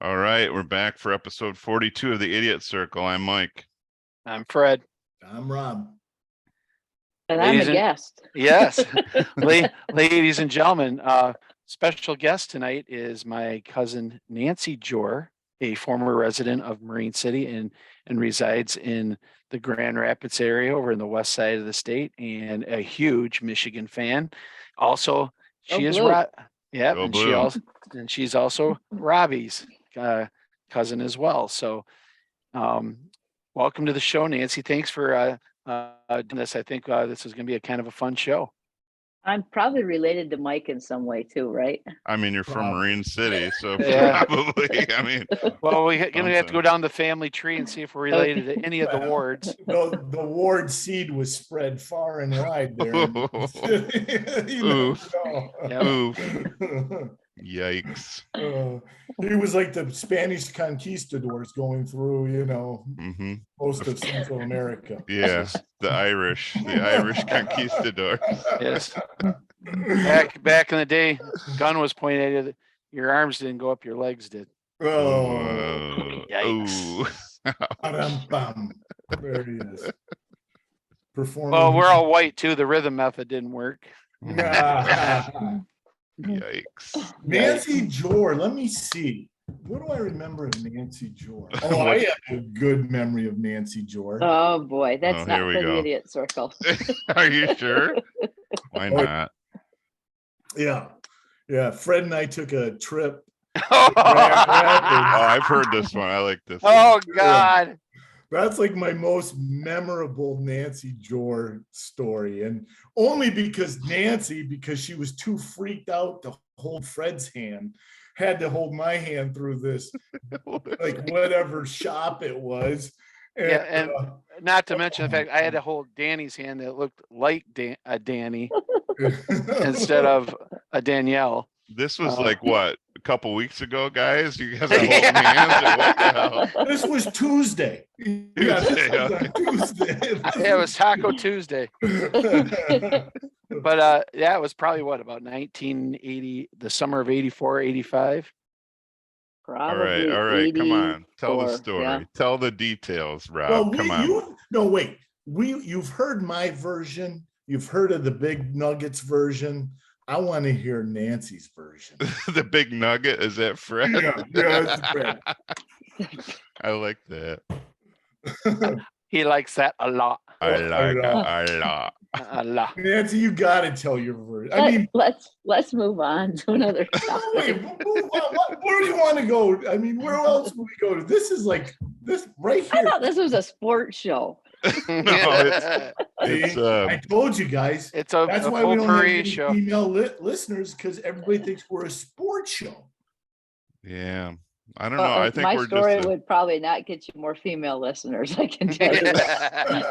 All right, we're back for episode 42 of the Idiot Circle. I'm Mike. I'm Fred. I'm Rob. And I'm a guest. Yes. Ladies and gentlemen, special guest tonight is my cousin Nancy Joure, a former resident of Marine City and resides in the Grand Rapids area over in the west side of the state, and a huge Michigan fan. Also, she is and she's also Robbie's cousin as well. So welcome to the show, Nancy. Thanks for doing this. I think this is going to be a kind of a fun show. I'm probably related to Mike in some way too, right? I mean, you're from Marine City, so Yeah. probably. I mean, well, we're going to have to go down the family tree and see if we're related to any of the wards. The ward seed was spread far and wide there. Oof. Oof. Yikes. He was like the Spanish conquistadors going through, most of Central America. Yeah, the Irish conquistadors. Yes. Back in the day, gun was pointed at you. Your arms didn't go up, your legs did. Oh, yikes. There he is. Performing. Well, we're all white too. The rhythm method didn't work. Yikes. Nancy Joure, let me see. What do I remember of Nancy Joure? Oh, I have a good memory of Nancy Joure. Oh boy, that's not here we for go. the Idiot Circle. Are you sure? Why not? Yeah. Fred and I took a trip. Oh, I've heard this one. I like this one. Oh God. That's like my most memorable Nancy Joure story. And only because she was too freaked out to hold Fred's hand, had to hold my hand through this, like whatever shop it was. And not to mention the fact I had to hold Danny's hand that looked like a Danny instead of a Danielle. This was like what, a couple weeks ago, guys? You guys are holding hands or what the hell? This was Tuesday. Tuesday. It was Taco Tuesday. But it was probably about 1980, the summer of 84, 85. Probably All right, come on. Tell the 84, story. yeah. Tell the details, Rob. Come on. You've heard my version. You've heard of the Big Nuggets version. I want to hear Nancy's version. The big nugget, is that Fred? Yeah, it's Fred. I like that. He likes that a lot. I like it a lot. A lot. Nancy, you got to tell your version. Let's move on to another topic. Wait, where do you want to go? I mean, where else would we go to? This is like this right I here. thought this was a sports show. It's I told you guys. It's a That's why we don't have potpourri any show. female listeners, because everybody thinks we're a sports show. yeah. I don't know. I think my we're story just would probably not get you more female listeners. I can tell you that.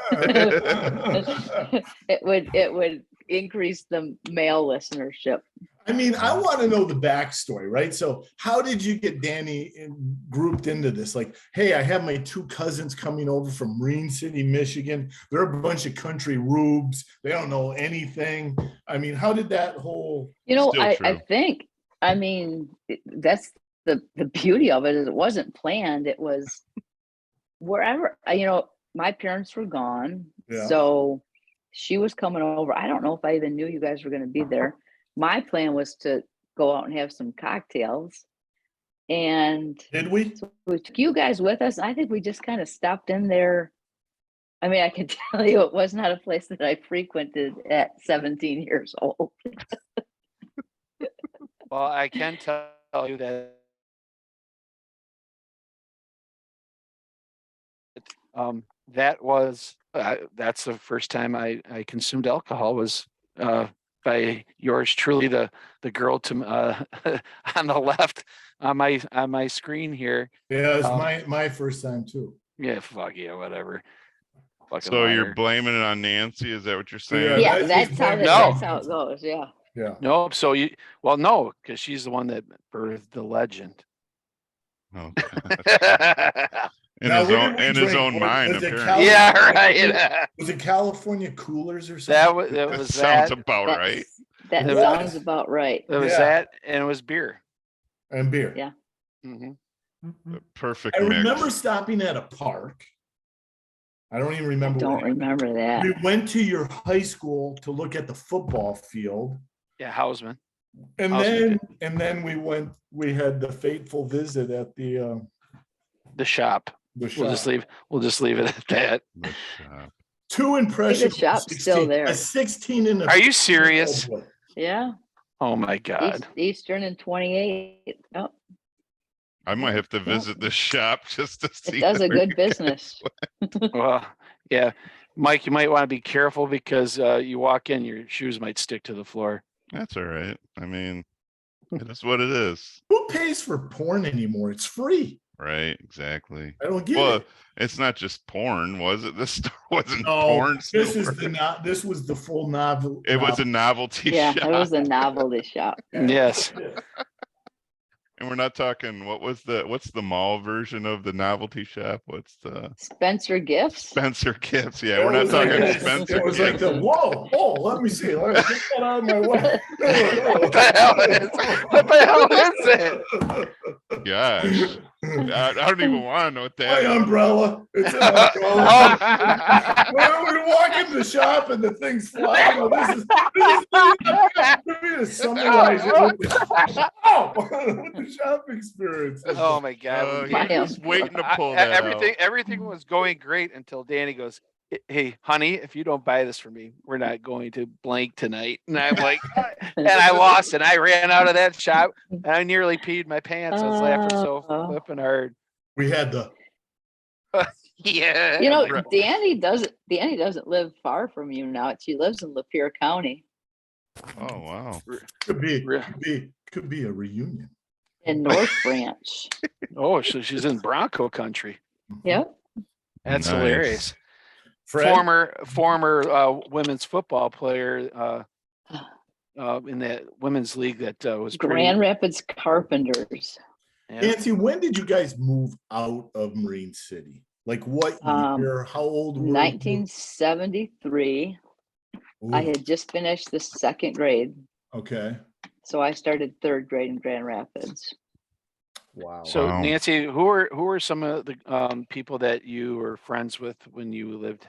It would increase the male listenership. I mean, I want to know the backstory, right? So how did you get Danny grouped into this? Like, hey, I have my two cousins coming over from Marine City, Michigan. They're a bunch of country rubes. They don't know anything. I mean, how did that whole... I think, that's the beauty of it is it wasn't planned. It was wherever, my parents were gone. Yeah. So she was coming over. I don't know if I even knew you guys were going to be there. My plan was to go out and have some cocktails. And Did we? so we took you guys with us. I think we just kind of stopped in there. I mean, I can tell you it was not a place that I frequented at 17 years old. Well, I can tell you that that's the first time I consumed alcohol was by yours truly, the girl to on the left on my screen here. Yeah, it was my first time too. Yeah, fuck yeah, whatever. Fucking so liar. you're blaming it on Nancy? Is that what you're saying? Yeah, that's that's how it goes. Yeah. Yeah. No, so no, because she's the one that birthed the legend. Oh, Now, in his own mind, was it apparently. Yeah, right. Was it California Coolers or something? That was Sounds that. about right. That It sounds was. about right. It was Yeah. that, and it was beer. And beer. Yeah. Mhm. The perfect I mix. remember stopping at a park. I don't even I remember. don't what happened. remember that. We went to your high school to look at the football field. Yeah, Hausman. And Awesome. then we had the fateful visit at the shop. shop. We'll just leave it at that. The shop. Two impressions. shop's still there. A 16 and a Are you 15-year-old serious? boy. Yeah. Oh my God. Eastern and 28. Oh, I might have to visit the shop just to see. it does a where good you guys business. Well, yeah. Mike, you might want to be careful because you walk in, your shoes might stick to the floor. That's all right. I mean, it is what it is. Who pays for porn anymore? It's free. Right, exactly. I don't get Well, it. it's not just porn, was it? This store wasn't No, porn. this store. this was the full novel. It was a novelty Yeah, shop. it was a novelty shop. Yes. And we're not talking, what's the mall version of the novelty shop? What's the Spencer Gifts. Spencer Gifts? Yeah, It we're not was like talking this. Spencer It was like Gifts. the whoa, oh, let me see. Let me get that out of my way. What the hell is it? Gosh, I don't even want to know what My that is. umbrella. It's an umbrella. When we walk into the shop and the thing's flying, let me just summarize it with the shop experience. Oh my God. My You're just waiting to pull that Everything was going great until Danny goes, hey, honey, if you don't buy this for me, we're not going to blank tonight. And I'm like, and I lost and I ran out of that shop and I nearly peed my pants. I was laughing so flipping hard. We had the Yeah. You know, Danny doesn't live far from you now. She lives in Lapeer County Oh wow. could be a reunion. in North Branch. Oh, so she's in Bronco country. Yep. That's Nice. hilarious. Fred? Former women's football player in the women's league that was Grand Rapids Carpenters. Yeah. Nancy, when did you guys move out of Marine City? Like what year? How old were you? 1973. I Ooh, had just finished the second grade, okay. so I started third grade in Grand Rapids. Wow. So Wow. Nancy, who are some of the people that you were friends with when you lived?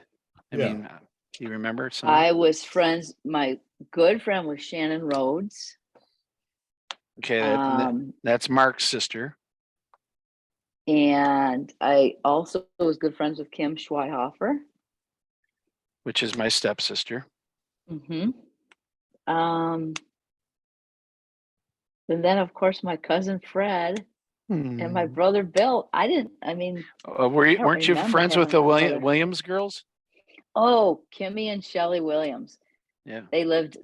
I Yeah. mean, do you remember some? I was friends. My good friend was Shannon Rhodes. Okay, Um, that's Mark's sister. and I also was good friends with Kim Schweihofer. Which is my stepsister. Mm-hmm. And then of course my cousin Fred and my brother Bill. Weren't you remember friends with the having a brother. Williams girls? Oh, Kimmy and Shelley Williams. Yeah. They lived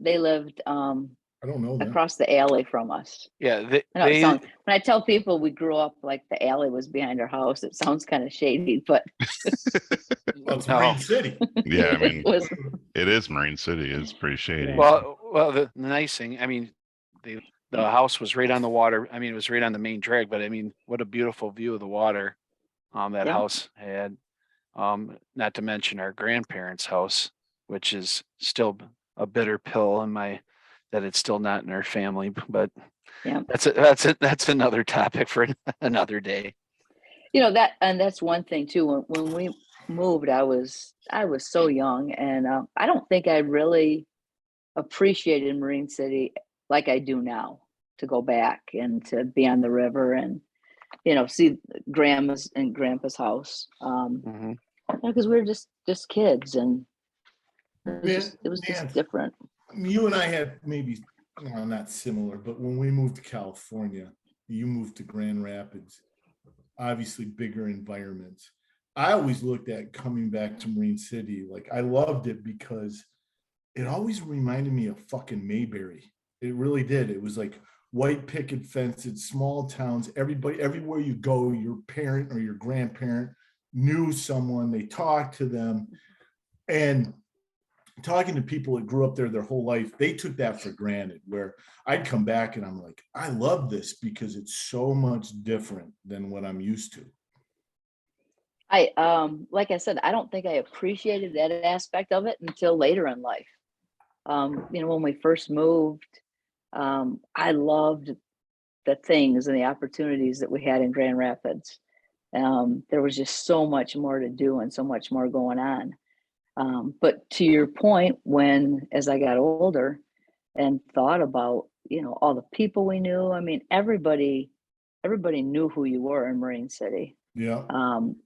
I don't know that. across the alley from us. Yeah. I know it sounds, when I tell people we grew up like the alley was behind our house, it sounds kind of shady, but Well, it's No. Marine City. Yeah, I mean, it was. it is Marine City. It's pretty shady. Well, the nice thing, I mean, the house was right on the water. I mean, it was right on the main drag, but I mean, what a beautiful view of the water that Yeah. house had. Not to mention our grandparents' house, which is still a bitter pill in that it's still not in our family, but Yeah. that's another topic for another day. You know that's one thing too. When we moved, I was so young, and I don't think I really appreciated Marine City like I do now. To go back and to be on the river and see grandma's and grandpa's house, Mhm. because we were just kids, and it was Man, just different. you and I had maybe not similar, but when we moved to California, you moved to Grand Rapids, obviously bigger environments. I always looked at coming back to Marine City, like I loved it because it always reminded me of fucking Mayberry. It really did. It was like white picket fences, small towns, everybody, everywhere you go, your parent or your grandparent knew someone, they talked to them. And talking to people that grew up there their whole life, they took that for granted, where I'd come back and I'm like, I love this because it's so much different than what I'm used to. Like I said, I don't think I appreciated that aspect of it until later in life. When we first moved, I loved the things and the opportunities that we had in Grand Rapids. There was just so much more to do and so much more going on. But to your point, as I got older and thought about, all the people we knew, I mean, everybody knew who you were in Marine City. Yeah.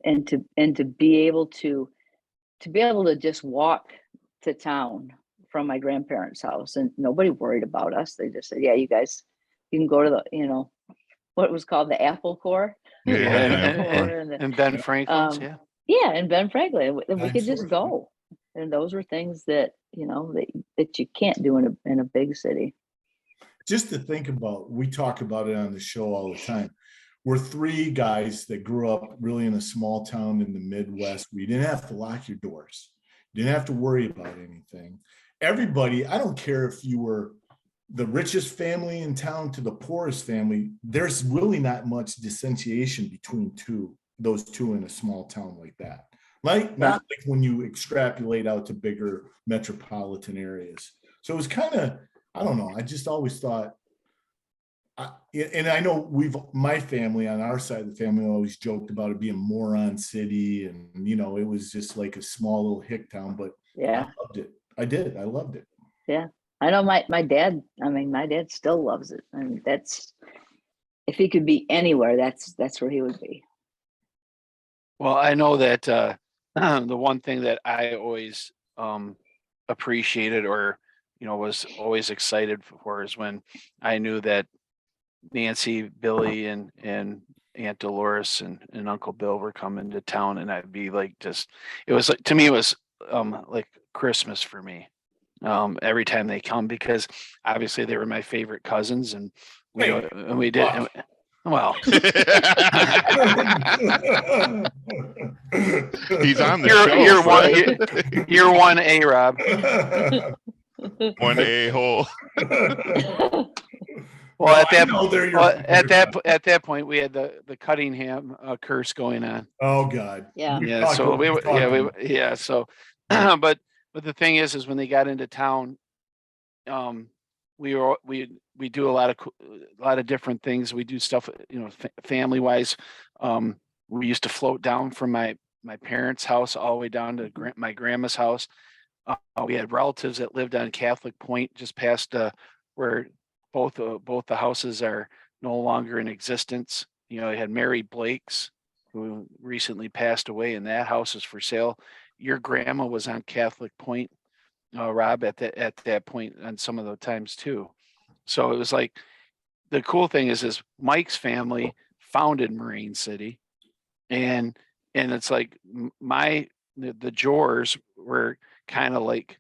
And to be able to just walk to town from my grandparents' house, and nobody worried about us. They just said, yeah, you guys, you can go to the, what was called the Apple Core. Yeah, And Ben Franklin's, yeah. Yeah, and Ben Franklin, and we could just 944. go. And those were things that, that you can't do in a big city. Just to think about, we talk about it on the show all the time. We're three guys that grew up really in a small town in the Midwest. We didn't have to lock your doors. You didn't have to worry about anything. Everybody, I don't care if you were the richest family in town to the poorest family, there's really not much differentiation between those two in a small town like that. Not like when you extrapolate out to bigger metropolitan areas. So it was kind of, I don't know. I just always thought, and I know my family on our side of the family always joked about it being Moron City, and it was just like a small little hick town, but Yeah. I loved it. I did. I loved it. Yeah. I know my dad, my dad still loves it. I mean, if he could be anywhere, that's where he would be. Well, I know that the one thing that I always appreciated or was always excited for is when I knew that Nancy, Billy, and Aunt Dolores and Uncle Bill were coming to town, and I'd be like, it was like, to me, it was like Christmas for me every time they come, because obviously they were my favorite cousins, and we did. Well, He's on the show. You're one A, Rob. One a-hole. Well, at that point, we had the Cunningham curse going on. Oh God. Yeah. Yeah. So So, but the thing is when they got into town, we do a lot of different things. We do stuff, family wise. We used to float down from my parents' house all the way down to my grandma's house. We had relatives that lived on Catholic Point, just past where both the houses are no longer in existence. You had Mary Blake's, who recently passed away, and that house is for sale. Your grandma was on Catholic Point, Rob, at that point, and some of the times too. So it was like, the cool thing is Mike's family founded Marine City, and it's like the Joures were kind of like,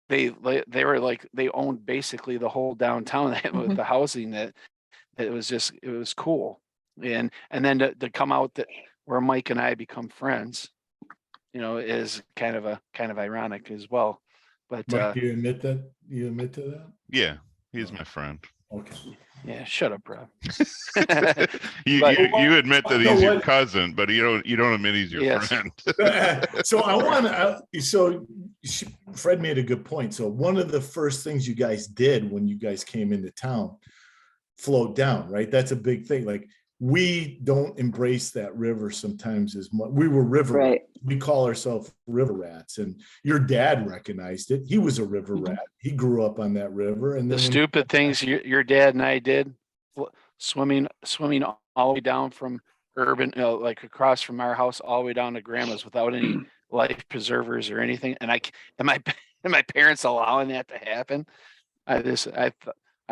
they were like, they owned basically the whole downtown with the housing that it was cool. And then to come out that where Mike and I become friends, is kind of ironic as well. But Mike, do you admit that? You admit to that? Yeah, he's my friend. Okay. yeah, shut up, Rob. You admit that he's your cousin, but you don't admit he's your friend. So Fred made a good point. So one of the first things you guys did when you guys came into town, float down, right? That's a big thing. Like, we don't embrace that river sometimes as much. We were river rats. We call ourselves river rats, and your dad recognized it. He was a river rat. He grew up on that river. And the stupid things your dad and I did, swimming all the way down from urban, like across from our house all the way down to grandma's without any life preservers or anything. And my parents allowing that to happen. I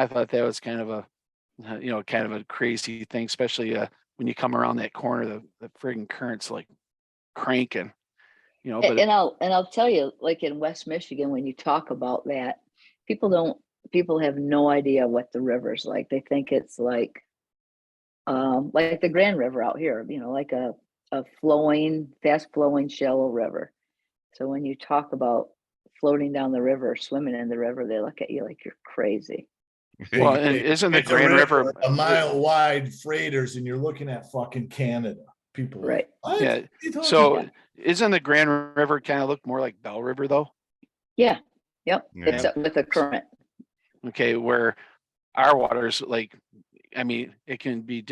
thought that was kind of a crazy thing, especially when you come around that corner, the friggin' current's like cranking, but and I'll tell you, like in West Michigan, when you talk about that, people have no idea what the river's like. They think it's like the Grand River out here, like a flowing, fast flowing, shallow river. So when you talk about floating down the river, swimming in the river, they look at you like you're crazy. Well, and isn't the Grand River a mile wide, freighters, and you're looking at fucking Canada? People, right? Like, yeah. So isn't the Grand River kind of look more like Bell River though? Yeah. Yep. Yeah. It's with a current. Okay, where our water's like, I mean, it can be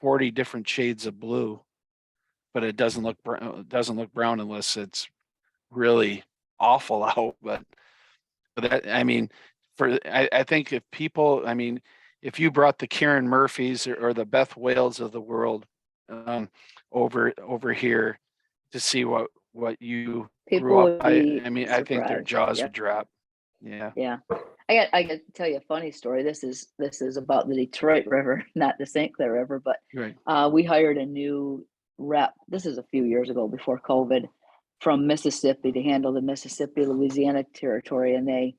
40 different shades of blue, but it doesn't look brown. It doesn't look brown unless it's really awful out. But that, I mean, I think if people, I mean, if you brought the Kieran Murphys or the Beth Wales of the world over here to see what you People grew up would by, be I mean, I think their surprised. jaws Yeah. would drop. Yeah. Yeah. I got to tell you a funny story. This is about the Detroit River, not the St. Clair River, but Right. we hired a new rep. This is a few years ago before COVID, from Mississippi to handle the Mississippi, Louisiana territory. And they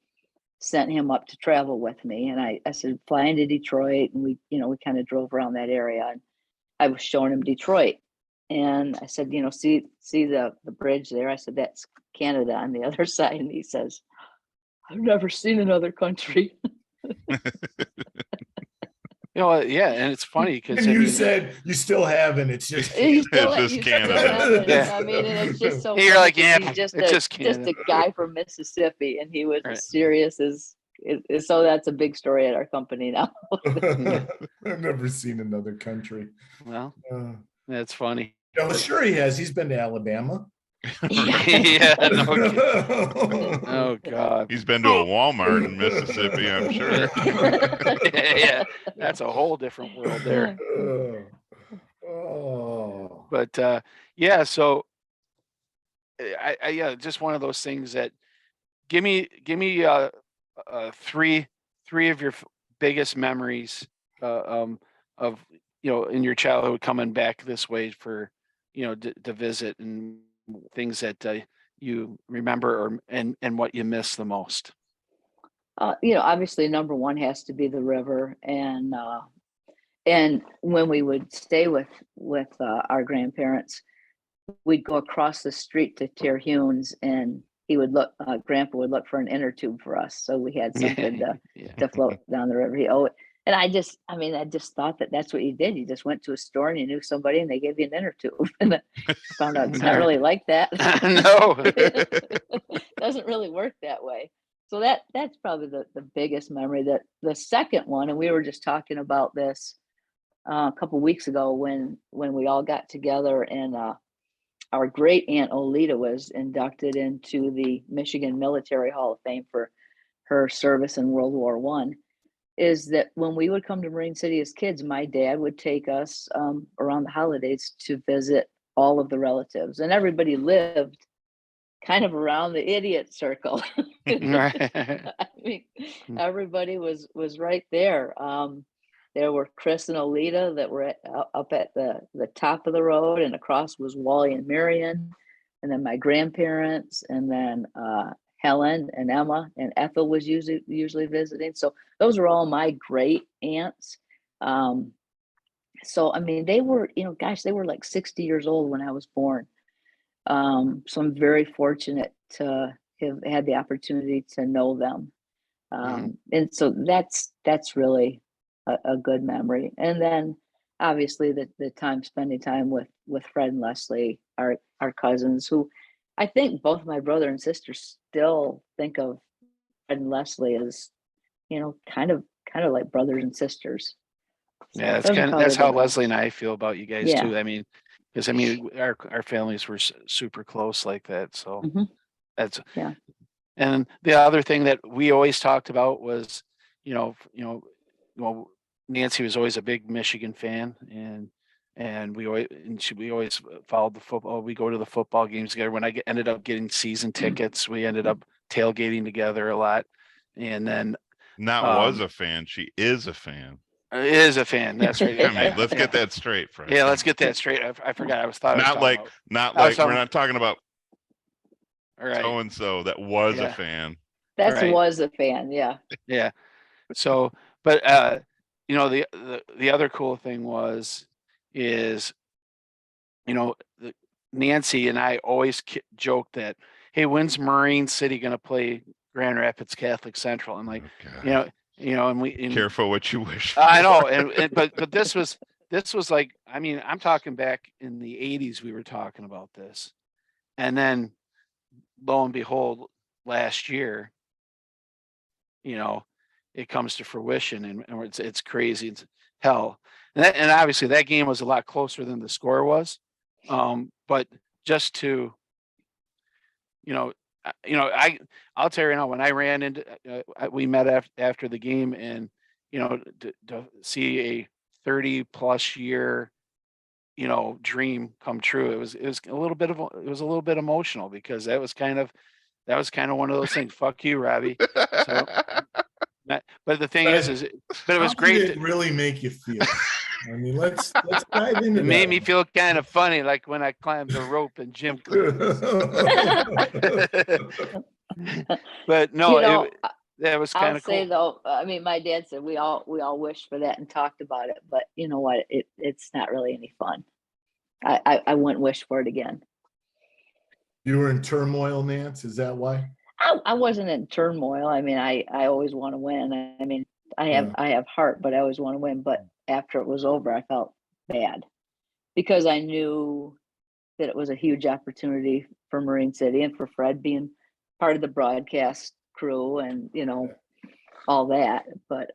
sent him up to travel with me. And I said, fly into Detroit. And we kind of drove around that area. And I was showing him Detroit. And I said, see the bridge there. I said, that's Canada on the other side. And he says, I've never seen another country. Yeah, and it's funny because And you said you still haven't. It's just You still, It's just you still Canada. haven't. Yeah. I mean, and it's just so You're funny like, 'cause yeah, he's just it's a, just just Canada. a guy from Mississippi, and he was Right. as serious as so. That's a big story at our company now. I've never seen another country. Well, Uh, that's funny. no, sure he has. He's been to Alabama. Yeah. No kidding. Oh God. He's been to a Walmart in Mississippi, I'm sure. Yeah, that's a whole different world there. Oh. But yeah, so I yeah, just one of those things that give me three of your biggest memories of in your childhood coming back this way for to visit, and things that you remember and what you miss the most. Obviously, number one has to be the river, and when we would stay with our grandparents, we'd go across the street to Terhune's, and he would look. Grandpa would look for an inner tube for us, so we had something to float down the river. And I just thought that's what you did. You just went to a store and you knew somebody, and they gave you an inner tube. And I found out it's not really like that. No. Doesn't really work that way. So that's probably the biggest memory. That the second one, and we were just talking about this a couple weeks ago when we all got together, and our great aunt Olita was inducted into the Michigan Military Hall of Fame for her service in World War I. Is that when we would come to Marine City as kids, my dad would take us around the holidays to visit all of the relatives, and everybody lived kind of around the idiot circle. I mean, everybody was right there. There were Chris and Olita that were up at the top of the road, and across was Wally and Marion, and then my grandparents, and then Helen and Emma and Ethel was usually visiting. So those are all my great aunts. So I mean, they were, they were like 60 years old when I was born. So I'm very fortunate to have had the opportunity to know them. And so that's really a good memory. And then obviously the time spending time with Fred and Leslie, our cousins, who I think both my brother and sister still think of Fred and Leslie as, kind of like brothers and sisters. So Yeah, that's how Leslie and I feel about you guys too. I mean, because our families were super close like that. So that's yeah. And the other thing that we always talked about was, Nancy was always a big Michigan fan, and we always followed the football. We go to the football games together. When I ended up getting season tickets, we ended up tailgating together a lot. And then was a fan. She is a fan. Is a fan. That's right. I mean, let's get that straight, Fred. Yeah, let's get that straight. I forgot. Not like we're not talking about right. so and so that was a fan. Was a fan. Yeah. Yeah. So, but the other cool thing is Nancy and I always joked that, hey, when's Marine City going to play Grand Rapids Catholic Central? And like, and we careful what you wish for. I know, but this was like, I mean, I'm talking back in the 80s. We were talking about this, and then lo and behold, last year, it comes to fruition, and it's crazy. hell. And obviously that game was a lot closer than the score was. But just to, I'll tell you right now, when I ran into, we met after the game, and, to see a 30+ year, dream come true. It was a little bit emotional, because that was kind of one of those things. Fuck you, Robbie. So, but the thing is it was How great. did it really make you feel? I mean, let's dive into It made me feel kind of funny, like when I climbed the rope and Jim. But no, that was kind I'll of say cool. though, I mean, my dad said we all wished for that and talked about it, but you know what? It's not really any fun. I wouldn't wish for it again. You were in turmoil, Nance. Is that why? I wasn't in turmoil. I mean, I always want to win. I mean, I have heart, but I always want to win. But after it was over, I felt bad, because I knew that it was a huge opportunity for Marine City and for Fred being part of the broadcast crew and, all that. But,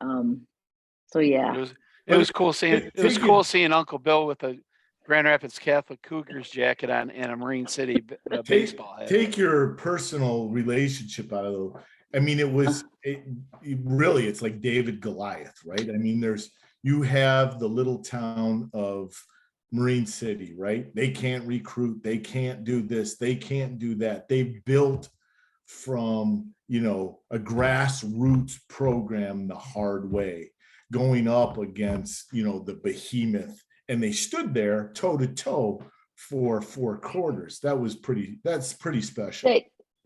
so yeah. It was cool seeing Uncle Bill with a Grand Rapids Catholic Cougars jacket on and a Marine City baseball hat. Take your personal relationship out of it. I mean, it's like David Goliath, right? I mean, you have the little town of Marine City, right? They can't recruit, they can't do this, they can't do that. They built from, a grassroots program the hard way, going up against, the behemoth, and they stood there toe to toe for 4 quarters. That's pretty special.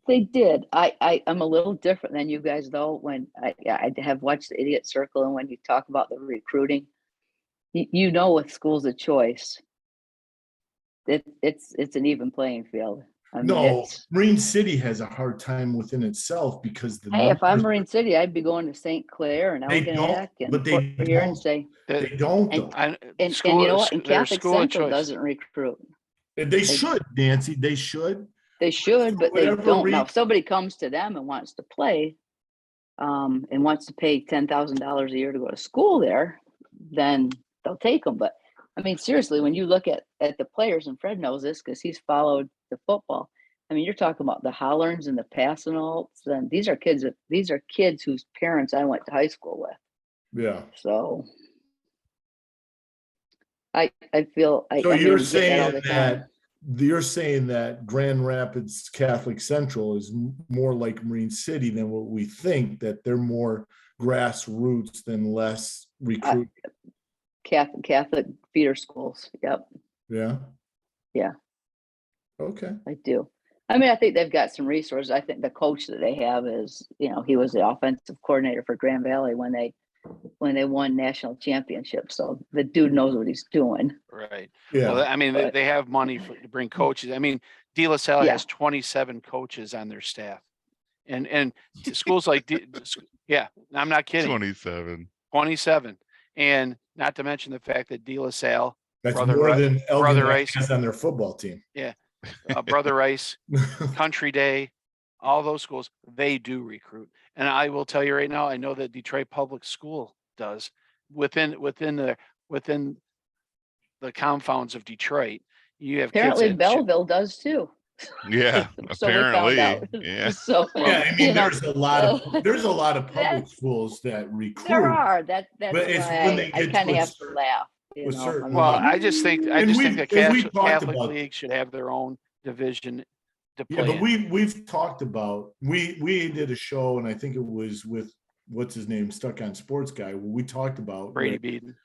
They did. I'm a little different than you guys though. When I have watched the Idiot Circle, and when you talk about the recruiting, with schools of choice, it's an even playing field. I mean, Marine City has a hard time within itself because if I'm Marine City, I'd be going to St. Clair and Algonac and here and say they don't. And you know what? And Catholic Central doesn't recruit. They should, Nancy. They should. They should, but they don't. Now, if somebody comes to them and wants to play, and wants to pay $10,000 a year to go to school there, then they'll take them. But I mean, seriously, when you look at the players, and Fred knows this because he's followed the football. I mean, you're talking about the Hollerns and the Passanalts, and these are kids whose parents I went to high school with. Yeah. So I feel. So you're saying that Grand Rapids Catholic Central is more like Marine City than what we think, that they're more grassroots than less recruit. Catholic feeder schools. Yep. Yeah. Yeah. Okay. I do. I mean, I think they've got some resources. I think the coach that they have is, he was the offensive coordinator for Grand Valley when they won national championships. So the dude knows what he's doing. Right. Yeah. Well, I mean, they have money to bring coaches. I mean, De La Salle has 27 coaches on their staff, and schools like, I'm not kidding. 27. And not to mention the fact that De La Salle, that's more than Brother Rice has on their football team. Yeah. Brother Rice, Country Day, all those schools, they do recruit. And I will tell you right now, I know that Detroit Public School does within the confounds of Detroit. You have apparently kids Belleville does too. Yeah, So apparently. Yeah. So yeah, I mean, there's a lot of public schools that recruit. There are. That's but it's why when they I get kind of to have to laugh. Well, I just think the Catholic about League should have their own division to play. Yeah, but we've talked about we did a show, and I think it was with what's his name, Stuck on Sports Guy. Where we talked about Brady Beaton,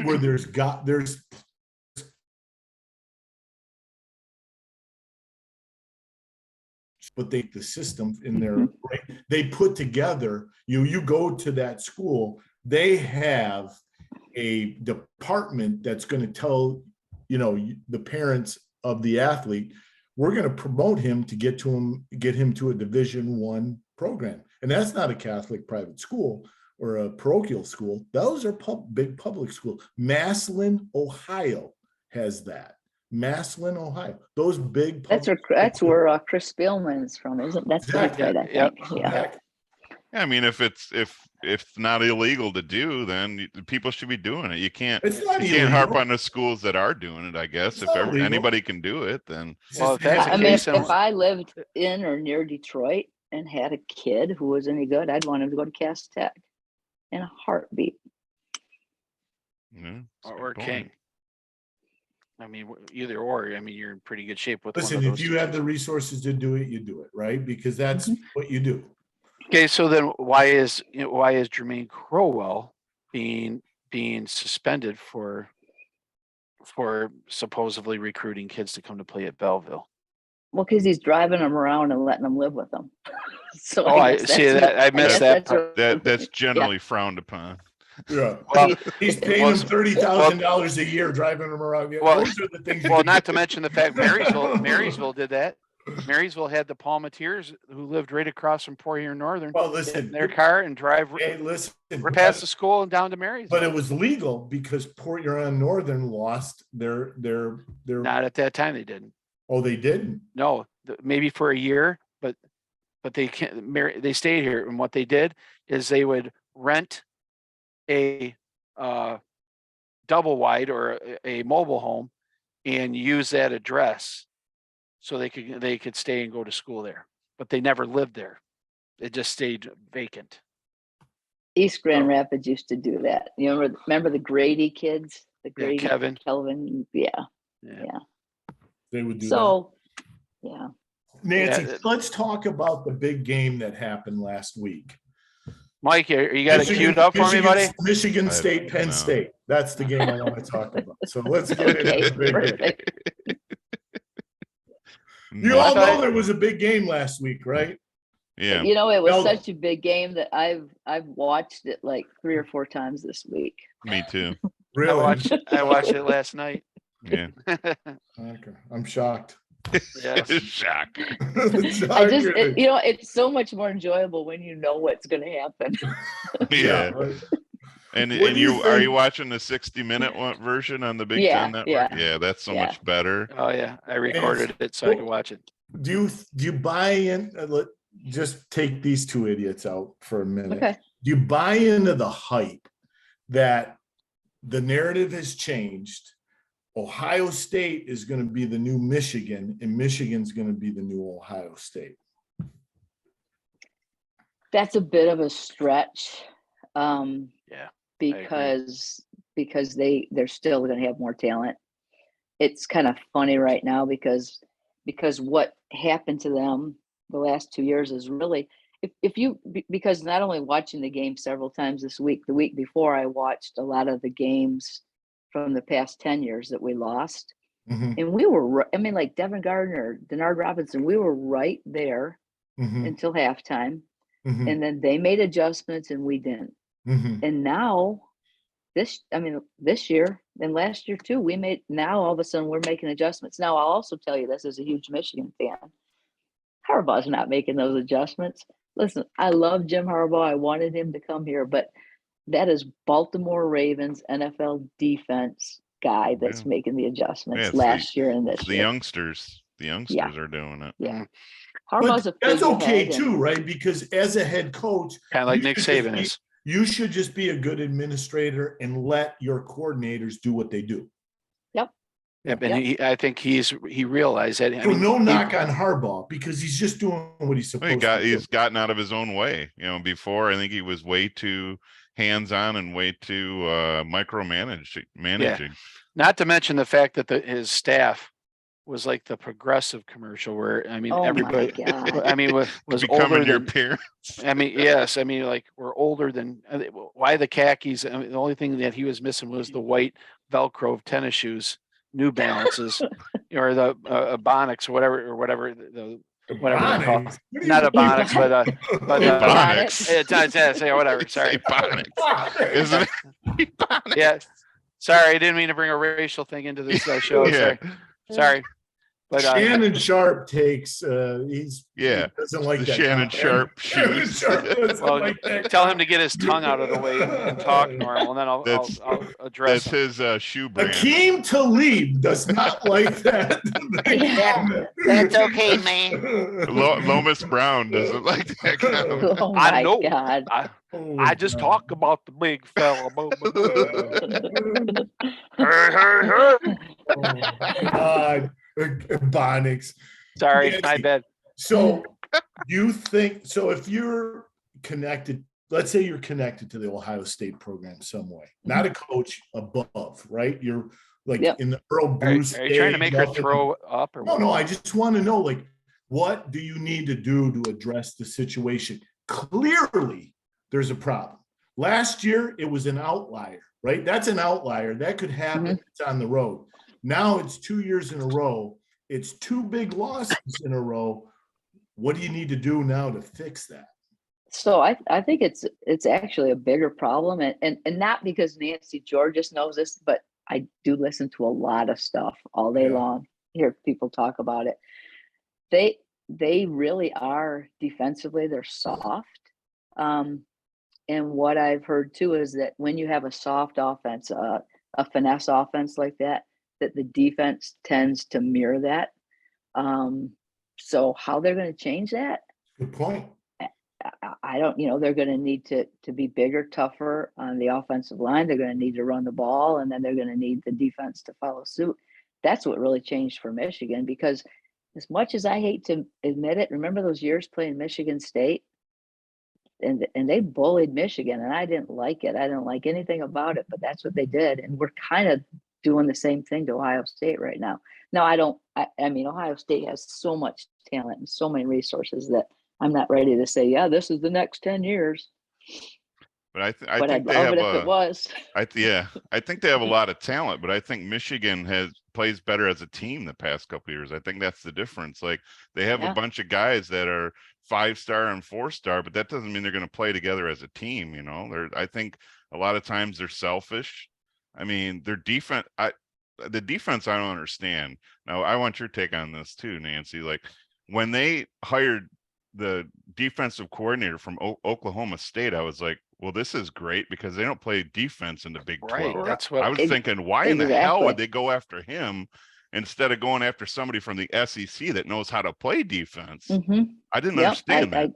where there's but the system in there, right? They put together, you go to that school, they have a department that's going to tell, the parents of the athlete, we're going to promote him to get him to a Division I program. And that's not a Catholic private school or a parochial school. Those are big public schools. Massillon, Ohio has that. Massillon, Ohio. Those big. That's where Chris Spielman is from, isn't that? That's right, I think. Yeah. I mean, if it's not illegal to do, then people should be doing it. You can't It's not harp illegal. on the schools that are doing it. I guess It's if not illegal. anybody can do it, then It's Well, just if that's it the has- I mean, case, then if I lived in or near Detroit and had a kid who was any good, I'd want him to go to Cass Tech in a heartbeat. yeah, it's a or good point. King. I mean, either or. I mean, you're in pretty good shape with one Listen, of if those you two have the teams. resources to do it, you do it, right? Because that's what you do. Okay, so then why is Jermaine Crowell being suspended for supposedly recruiting kids to come to play at Belleville? Well, because he's driving them around and letting them live with them. So Oh, I guess see that's that. what- I missed guess that that's what- That's generally frowned upon. Yeah. Well, He's paying well, them $30,000 a year driving them around. Yeah, Well- those are the things. well, not to mention the fact Marysville did that. Marysville had the Palmatiers who lived right across from Port Huron Northern Well, get listen, in their car and drive hey, listen, right past the school and down to Marysville. but it was legal because Port Huron Northern lost their. Not at that time they didn't. Oh, they didn't. No, maybe for a year, but they can't. They stayed here, and what they did is they would rent a double wide or a mobile home and use that address so they could stay and go to school there. But they never lived there. It just stayed vacant. East Grand Rapids used to do that. You remember the Grady kids? The Yeah, Grady, Kevin. Kelvin, yeah. They would do So, yeah. that. Nancy, Yeah. let's talk about the big game that happened last week. Mike, you got it queued up for me, buddy? Michigan I State, don't Penn know. State. That's the game I want to talk about. So let's get Okay, into the big game. perfect. You No, all thought- know there was a big game last week, right? yeah, You know, it was Well- such a big game that I've watched it like 3 or 4 times this week. me too. Really? I watched it last night. Yeah, Okay. I'm shocked. Yes. shock. It's so much more enjoyable when you know what's going to happen. Yeah, right. and What do you are think- you watching the 60-minute version on the Big Yeah, Ten Network? yeah. Yeah, that's so Yeah. much better. Oh yeah, I recorded it so I could watch it. Do you buy in? Just take these two idiots out for a minute. Okay. Do you buy into the hype that the narrative has changed? Ohio State is going to be the new Michigan, and Michigan's going to be the new Ohio State. That's a bit of a stretch. Yeah, because they're still going to have more talent. It's kind of funny right now because what happened to them the last 2 years is really because not only watching the game several times this week, the week before I watched a lot of the games from the past 10 years that we lost. Mhm, And we were, like Devin Gardner, Denard Robinson, we were right there mhm, until halftime. mhm, And then they made adjustments and we didn't. mhm. And now this year and last year too, now all of a sudden we're making adjustments. Now I'll also tell you this as a huge Michigan fan. Harbaugh's not making those adjustments. Listen, I love Jim Harbaugh. I wanted him to come here, but that is Baltimore Ravens NFL defense guy that's Yeah. making the adjustments Yeah, it's last year and this The year. youngsters are doing it. Yeah. But Harbaugh's a that's okay figurehead too, right? Because as a head coach, kind of like You Nick should just Saban be- is. you should just be a good administrator and let your coordinators do what they do. Yeah, but I think he realized that. I So mean, no he- knock on Harbaugh because he's just doing what he's Well, supposed to do. he's gotten out of his own way. Before I think he was way too hands-on and way too managing. Not to mention the fact that his staff was like the Progressive commercial, where Oh everybody, my God. I mean, was Becoming older your than. parents. I mean, yes, I mean, like we're older than. Why the khakis? I mean, the only thing that he was missing was the white Velcro tennis shoes, New Balances, or the Bonics or whatever the whatever they're called. Bonnet? What do Not you a Bonics, but Bonics. yeah, whatever. Sorry. Bonics. Isn't it? Bonics. Yeah. Sorry, I didn't mean to bring a racial thing into this show. Yeah. Sorry. But Shannon Sharp takes, Yeah, he doesn't like the that. Shannon comment. Sharp Shannon shoes. Sharp doesn't well, like that tell him comment. to get his tongue out of the way and talk normal, and then That's- I'll address That's him. his shoe brand. Akeem Talib does not like that. That's okay, man. Lomas Brown doesn't like that comment. Oh I my know. God. I just Oh, talk about the big fella. God, Ebonics. Sorry, my Nancy, bad. So you think, so if you're connected, let's say you're connected to the Ohio State program some way, not a coach above, right? You're like Yep. in the Earl Are, Bruce. are you trying to days, make her nothing- throw up or No, what? no, I just want to know, like, what do you need to do to address the situation? Clearly, there's a problem. Last year, it was an outlier, right? That's an outlier. That could happen. It's on the road. Now it's 2 years in a row. It's 2 big losses in a row. What do you need to do now to fix that? So I think it's actually a bigger problem, and not because Nancy Georges knows this, but I do listen to a lot of stuff all day Yeah. long. Hear people talk about it. They really are defensively, they're soft. And what I've heard too is that when you have a soft offense, a finesse offense like that, that the defense tends to mirror that. So how they're going to change that? Good point. I don't, they're going to need to be bigger, tougher on the offensive line. They're going to need to run the ball, and then they're going to need the defense to follow suit. That's what really changed for Michigan, because as much as I hate to admit it, remember those years playing Michigan State? And they bullied Michigan, and I didn't like it. I didn't like anything about it, but that's what they did. And we're kind of doing the same thing to Ohio State right now. Now, I mean, Ohio State has so much talent and so many resources that I'm not ready to say, yeah, this is the next 10 years. But I But think I'd they love have it if it was. I think they have a lot of talent, but I think Michigan plays better as a team the past couple of years. I think that's the difference. Like, they have Yeah. a bunch of guys that are 5-star and 4-star, but that doesn't mean they're going to play together as a team. I think a lot of times they're selfish. I mean, their defense, the defense, I don't understand. Now, I want your take on this too, Nancy. Like, when they hired the defensive coordinator from Oklahoma State, I was like, well, this is great because they don't play defense in the Big 12. Right, that's what I was thinking, why in the hell Exactly. would they go after him instead of going after somebody from the SEC that knows how to play defense? Mhm. I didn't Yep, understand that.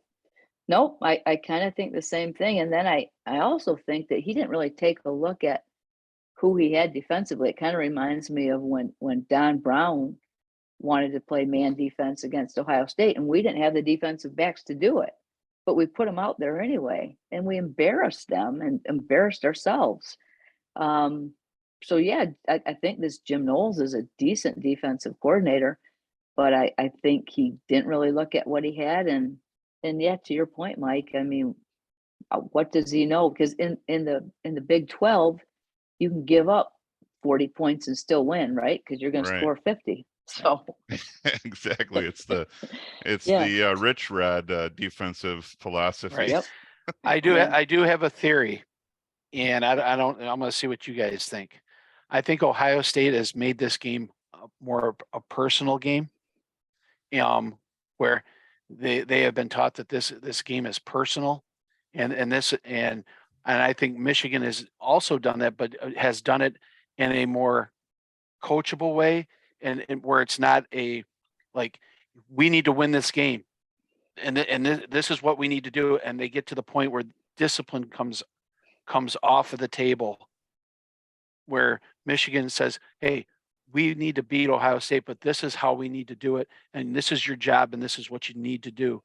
Nope, I kind of think the same thing. And then I also think that he didn't really take a look at who he had defensively. It kind of reminds me of when Don Brown wanted to play man defense against Ohio State, and we didn't have the defensive backs to do it, but we put them out there anyway, and we embarrassed them and embarrassed ourselves. So yeah, I think this Jim Knowles is a decent defensive coordinator, but I think he didn't really look at what he had, and yeah, to your point, Mike, I mean, what does he know? Because in the Big 12, you can give up 40 points and still win, right? Because you're going to Right. score 50. So Exactly. It's the Yeah. Rich Rod defensive philosophy. Right. Yep. I do. Yeah. I do have a theory, and I don't. I'm going to see what you guys think. I think Ohio State has made this game more a personal game, where they have been taught that this game is personal, and I think Michigan has also done that, but has done it in a more coachable way, and where it's not a like we need to win this game, and this is what we need to do, and they get to the point where discipline comes off of the table, where Michigan says, hey, we need to beat Ohio State, but this is how we need to do it, and this is your job, and this is what you need to do.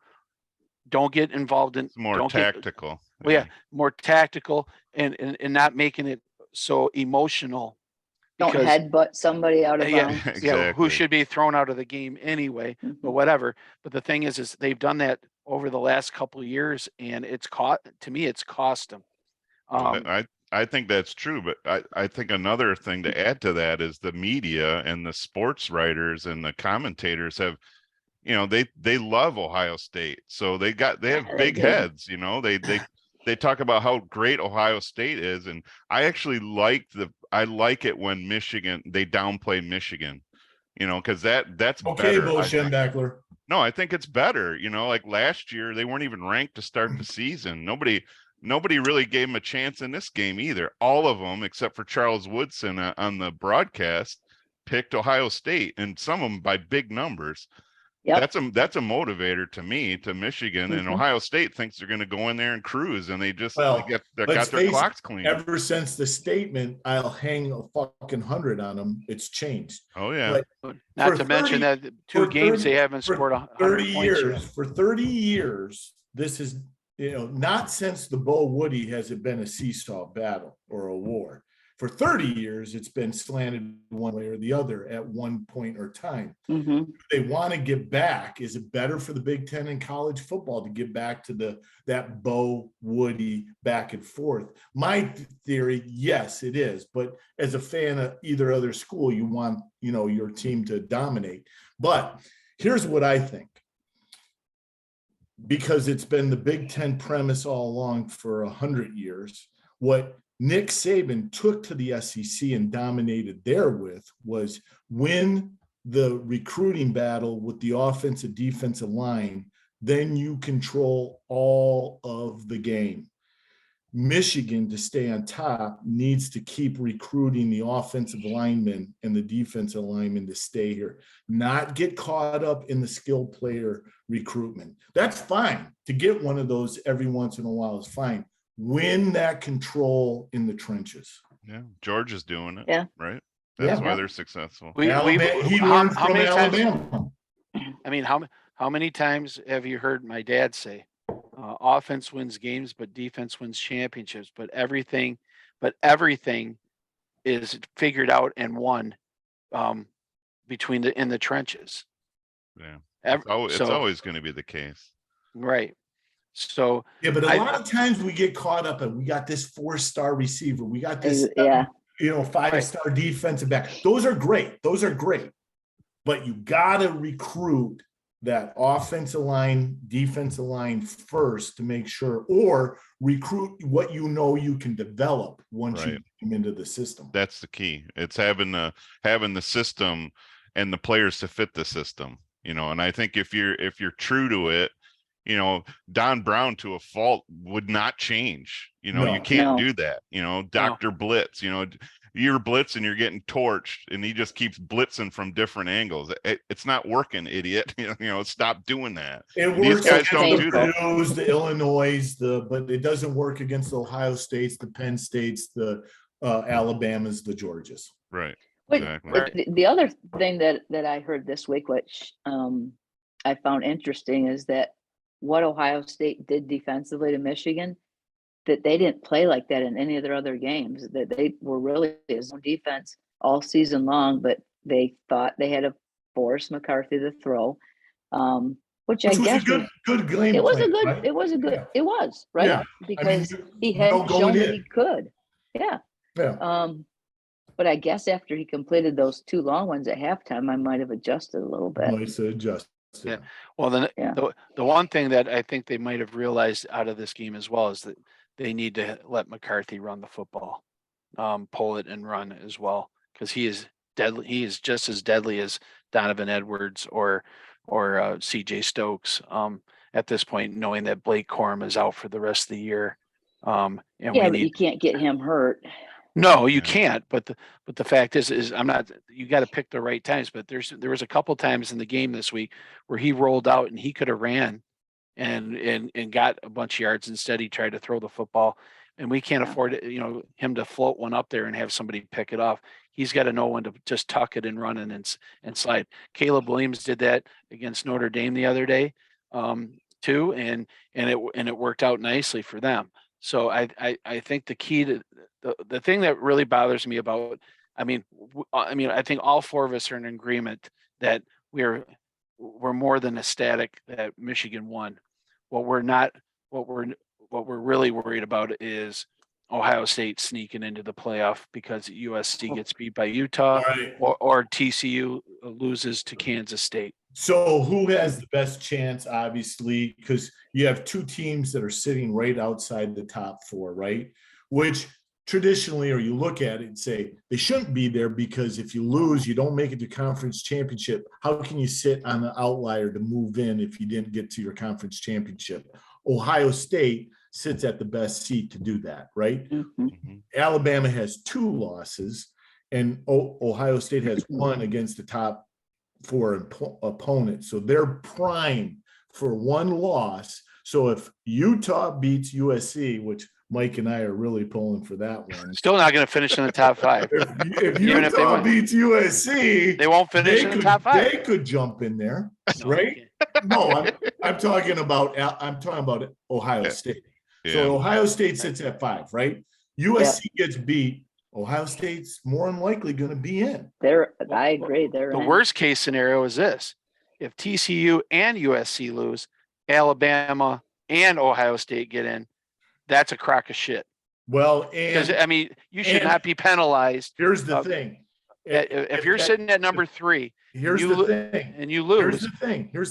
Don't get involved in It's more don't get- tactical. well, yeah, more tactical, and not making it so emotional. don't Because headbutt somebody out of yeah, bounds. yeah, Exactly. who should be thrown out of the game anyway, but Mhm. whatever. But the thing is they've done that over the last couple of years, and it's cost them. Well, I think that's true, but I think another thing to add to that is the media and the sports writers and the commentators have, they love Ohio State, so they have Yeah, they big do. heads. They talk about how great Ohio State is, and I actually like it when they downplay Michigan. because that's Okay, better. Bo I think. Schembechler. No, I think it's better. Like last year, they weren't even ranked to start the season. Nobody really gave them a chance in this game either. All of them, except for Charles Woodson on the broadcast, picked Ohio State, and some of them by big numbers. Yep. That's a motivator to me, to Michigan, and Mhm. Ohio State thinks they're going to go in there and cruise, and they Well, got let's their face it, clocks clean. Ever since the statement, I'll hang a fucking 100 on them, it's changed. Oh yeah, But Not for to mention 30 that 2 for games 30 they haven't for scored 100 30 points years, yet. for 30 years, this is, not since the Bo Woody has it been a seesaw battle or a war. For 30 years, it's been slanted one way or the other at one point or time. Mhm. They want to get back. Is it better for the Big Ten and college football to get back to that Bo Woody back and forth? My theory, yes, it is. But as a fan of either other school, you want your team to dominate. But here's what I think, because it's been the Big Ten premise all along for 100 years. What Nick Saban took to the SEC and dominated there with was win the recruiting battle with the offensive defensive line, then you control all of the game. Michigan, to stay on top, needs to keep recruiting the offensive linemen and the defensive linemen to stay here, not get caught up in the skill player recruitment. That's fine. To get one of those every once in a while is fine. Win that control in the trenches. yeah. Georgia's doing it. Yeah. Right. That's Yeah. why they're successful. He He learned from many times? Alabama. I mean, how many times have you heard my dad say, offense wins games, but defense wins championships? But everything is figured out and won in the trenches. Yeah. Ev- It's so- always going to be the case. Right. So Yeah, but a lot of times we get caught up and we got this 4-star receiver. We got this, Yeah. 5-star defensive back. Those are great. But you got to recruit that offensive line, defensive line first to make sure, or recruit what you can develop once you Right. come into the system. That's the key. It's having the system and the players to fit the system, and I think if you're true to it, Don Brown to a fault would not change. No. You can't No. do that. Dr. Blitz, you're blitzing, you're getting torched, and he just keeps blitzing from different angles. It's not working, idiot. Stop doing that. It These works guys against don't the do that. Purdue's, the Illinois, but it doesn't work against the Ohio States, the Penn States, the Alabamas, the Georgias. Right. But, Exactly. but the other thing that I heard this week, which I found interesting, is that what Ohio State did defensively to Michigan, that they didn't play like that in any of their other games, that they were really a zone defense all season long, but they thought they had to force McCarthy to throw, which I Which was guess a good game. it was plan, a good, right? it was a good, Yeah. it was, right? Yeah. Because you he had know going shown that in. he could. Yeah. Yeah. But I guess after he completed those 2 long ones at halftime, I might have adjusted a little bit. Nice adjust. Yeah. Well, then Yeah. the one thing that I think they might have realized out of this game as well is that they need to let McCarthy run the football, pull it and run as well, because he is deadly. He is just as deadly as Donovan Edwards or CJ Stokes at this point, knowing that Blake Corum is out for the rest of the year. And Yeah, but you can't get him hurt. No, you Yeah. can't. But the fact is I'm not. You got to pick the right times. But there was a couple times in the game this week where he rolled out and he could have ran, and got a bunch of yards. Instead, he tried to throw the football, and we can't Yeah. afford him to float one up there and have somebody pick it off. He's got to know when to just tuck it and run and slide. Caleb Williams did that against Notre Dame the other day, too, and it worked out nicely for them. So I think the key to the thing that really bothers me about, I mean, I think all 4 of us are in agreement that we're more than ecstatic that Michigan won. What we're really worried about is Ohio State sneaking into the playoff because USC gets beat by Utah, All right. or TCU loses to Kansas State. So who has the best chance, obviously, because you have 2 teams that are sitting right outside the top 4, right? Which traditionally, or you look at it and say they shouldn't be there because if you lose, you don't make it to conference championship. How can you sit on the outlier to move in if you didn't get to your conference championship? Ohio State sits at the best seat to do that, right? Mhm. Alabama has 2 losses, and Ohio State has 1 against the top 4 opponents. So they're primed for 1 loss. So if Utah beats USC, which Mike and I are really pulling for that one. Still not going to finish in the top 5. If Even if they Utah win. beats USC, They won't finish in the top 5. They could jump in there, No, right? they can't. No, I'm talking about Ohio Yeah. State. Yeah. So Ohio State sits at 5, right? USC gets beat. Ohio State's more than likely going to be in. I agree. They're The in. worst case scenario is this: if TCU and USC lose, Alabama and Ohio State get in. That's a crock of shit. Well, Because and I mean, you should and- not be penalized. here's the uh, thing. If you're sitting at number 3 here's you the lo- thing. and you Here's lose,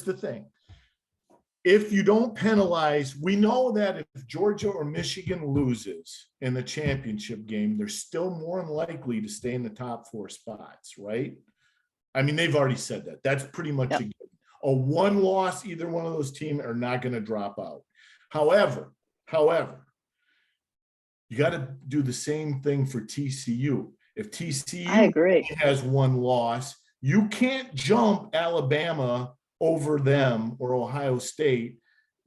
the thing. If you don't penalize, we know that if Georgia or Michigan loses in the championship game, they're still more than likely to stay in the top 4 spots, right? I mean, they've already said that. That's pretty much Yep. a 1 loss, either one of those teams are not going to drop out. However, you got to do the same thing for TCU. If I TCU agree. has 1 loss, you can't jump Alabama over them or Ohio State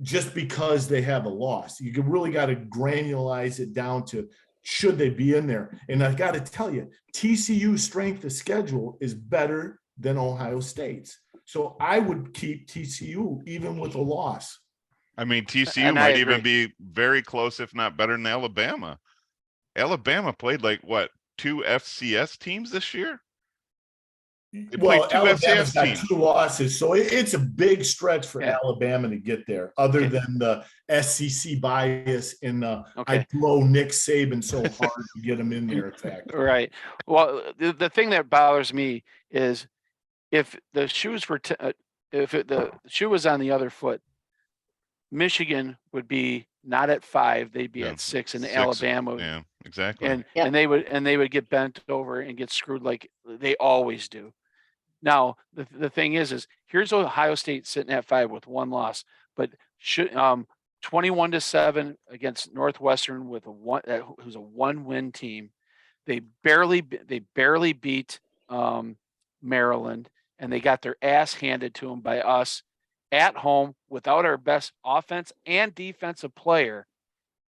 just because they have a loss. You really got to granularize it down to should they be in there. And I got to tell you, TCU's strength of schedule is better than Ohio State's. So I would keep TCU even with a loss. I mean, TCU And I might even agree. be very close, if not better than Alabama. Alabama played like what, 2 FCS teams this year? They Well, played 2 Alabama's FCS got teams. 2 losses, so it's a big stretch for Yeah. Alabama to get there, other Okay. than the SEC bias and Okay. I blow Nick Saban so hard to get him in there effect. right? Well, the thing that bothers me is if the shoes were the shoe was on the other foot, Michigan would be not at 5; they'd be Yeah, at 6, and 6, Alabama Yeah, exactly. and Yep. and they would get bent over and get screwed like they always do. Now the thing is here's Ohio State sitting at 5 with 1 loss, but should 21-7 against Northwestern with who's a 1-win team. They barely beat Maryland, and they got their ass handed to them by us at home without our best offense and defensive player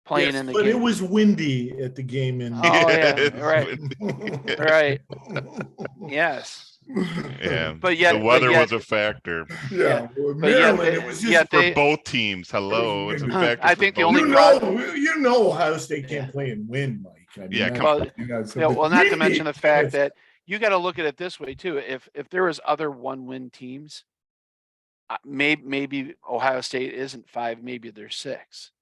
playing Yes, in the but game. it was windy at the game in. Oh, yeah, it's right. windy. Right. Yes. Yeah, But yet- the but weather yet- was a factor Yeah, well, But yet Maryland, they- it was yet just. they- for both teams. Hello, it's a windy. factor. I for think the both only teams. You know Ohio State can't play in wind, Mike. I mean, Yeah, that's- come Well, you know, so yeah, if well, it's not to windy, mention the fact it's- that you got to look at it this way too. If there was other 1-win teams, maybe Ohio State isn't 5, maybe they're 6.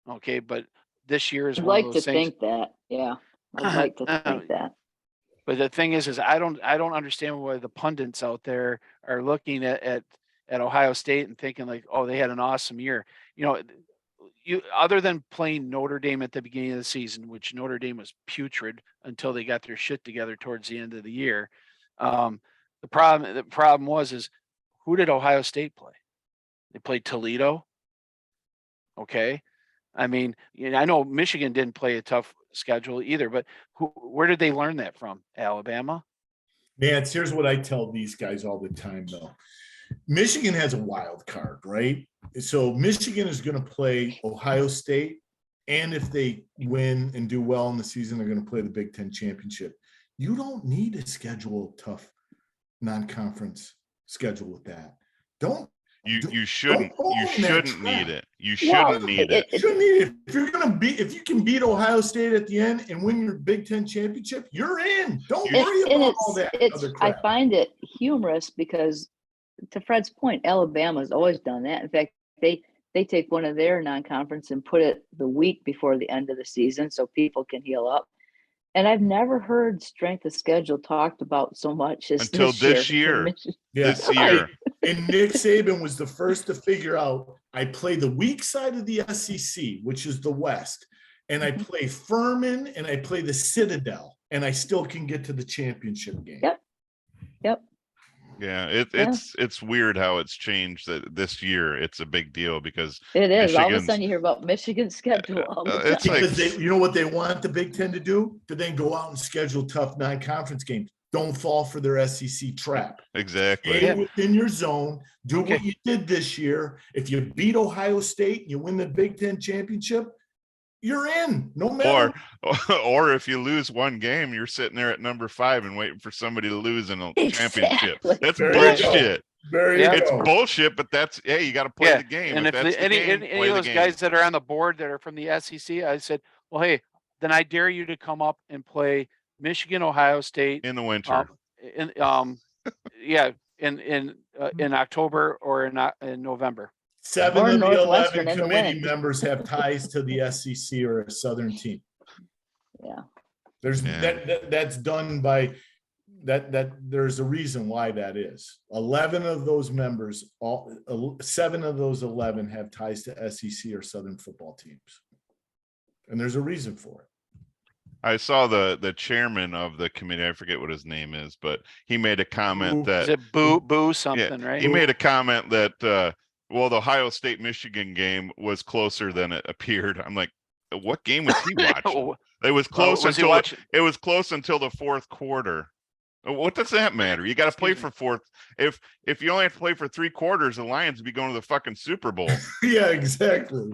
Okay, but this year is I'd one like of to those things. think that. Yeah. I'd like to think that. But the thing is I don't understand why the pundits out there are looking at Ohio State and thinking like, oh, they had an awesome year. You know, you other than playing Notre Dame at the beginning of the season, which Notre Dame was putrid until they got their shit together towards the end of the year. The problem was who did Ohio State play? They played Toledo. Okay. I mean, I know Michigan didn't play a tough schedule either, but where did they learn that from? Alabama? Nance, here's what I tell these guys all the time, though. Michigan has a wild card, right? So Michigan is going to play Ohio State, and if they win and do well in the season, they're going to play the Big Ten championship. You don't need to schedule a tough non-conference schedule with that. You shouldn't need it. You Well, shouldn't need it. You shouldn't need it. If you can beat Ohio State at the end and win your Big Ten championship, you're in. Don't worry about all that other I crap. find it humorous because, to Fred's point, Alabama's always done that. In fact, they take one of their non-conference and put it the week before the end of the season so people can heal up. And I've never heard strength of schedule talked about so much as Until this year. Yeah. This year. And Nick Saban was the first to figure out I play the weak side of the SEC, which is the West. and I play Furman and I play the Citadel, and I still can get to the championship game. Yep. Yep. Yeah, Yeah. it's weird how it's changed that this year. It's a big deal because It is. All of a Michigan's sudden you hear about Michigan's schedule all the time. it's like Because they, you know what they want the Big Ten to do? To then go out and schedule tough non-conference games. Don't fall for their SEC trap. exactly. Stay within your zone. Do Okay. what you did this year. If you beat Ohio State and you win the Big Ten championship, you're in. No matter. Or if you lose one game, you're sitting there at number 5 and waiting for somebody to lose in a championship. Exactly. That's There you go. bullshit. There you Yeah. It's go. bullshit, but that's hey, you got to play the game. And if that's any the game, any play of the those game. guys that are on the board that are from the SEC, I said, well, hey, then I dare you to come up and play Michigan, Ohio State, in the winter. in in October or in November. 7 Or of the Northwestern 11 in the committee wind. members have ties to the SEC or a Southern team. Yeah. There's Yeah. that's done by that there's a reason why that is. 11 of those members, 7 of those 11 have ties to SEC or Southern football teams. And there's a reason for it. I saw the chairman of the committee. I forget what his name is, but he made a comment Boo. Is that it boo something, right? he made a comment that well, the Ohio State Michigan game was closer than it appeared. I'm like, what game was he watching? It was close was he until watching? it was close until the fourth quarter. What does that matter? You got to play Excuse for fourth. If you only have to play for 3 quarters, the Lions would be going to the fucking Super Bowl. Yeah, exactly.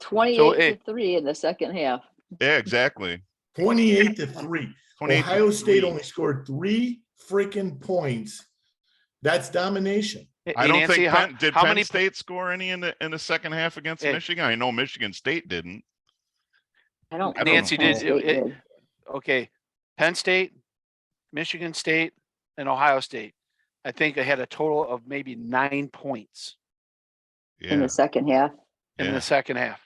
28-3 in the second half. Yeah, exactly. 28-3. 28 Ohio to State 3. only scored 3 freaking points. That's domination. I Hey, don't Nancy, think how, did how Penn many State score any in the second half against Hey. Michigan? I know Michigan State didn't. I don't. I don't Nancy know. Penn did, State did. okay, Penn State, Michigan State, and Ohio State. I think they had a total of maybe 9 points In Yeah, the second half. in Yeah. the second half.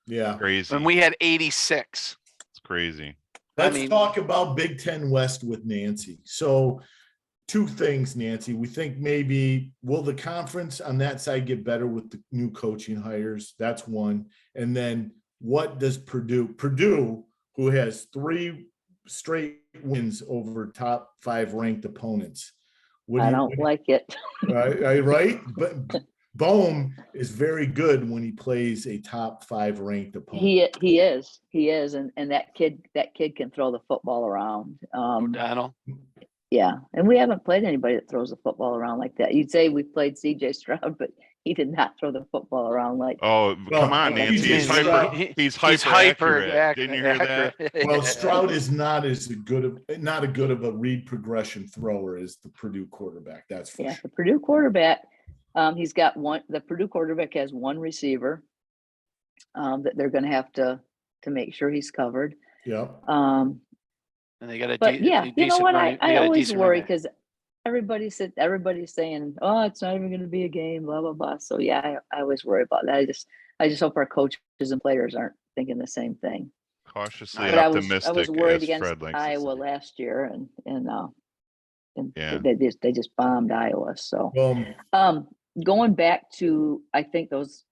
Yeah. crazy. When we had 86. It's crazy. Let's mean- talk about Big Ten West with Nancy. So 2 things, Nancy. We think maybe will the conference on that side get better with the new coaching hires? That's one. And then what does Purdue, who has 3 straight wins over top 5 ranked opponents. I don't like it. Right? But Bohm is very good when he plays a top 5 ranked opponent. He is, and that kid can throw the football around. O'Donnell. Yeah, and we haven't played anybody that throws the football around like that. You'd say we played CJ Stroud, but he did not throw the football around like. Oh, Well, come on, well, Nancy. He's he's hyper. he- He's He's hyper hyper accurate. Didn't you hear that? accurate. Well, Stroud is not as good of a read progression thrower as the Purdue quarterback. That's for Yeah, sure. the Purdue quarterback. He's got one. The Purdue quarterback has one receiver that they're going to have to make sure he's covered. Yeah. And they got a But yeah, you know what? I always worry because because everybody's saying, "Oh, it's not even going to be a game," blah blah blah. So yeah, I always worry about that. I just hope our coaches and players aren't thinking the same thing. Cautiously But I optimistic. was worried as against Fred likes to Iowa say. last year, and Yeah. they just bombed Iowa. So Well, going back to, I think those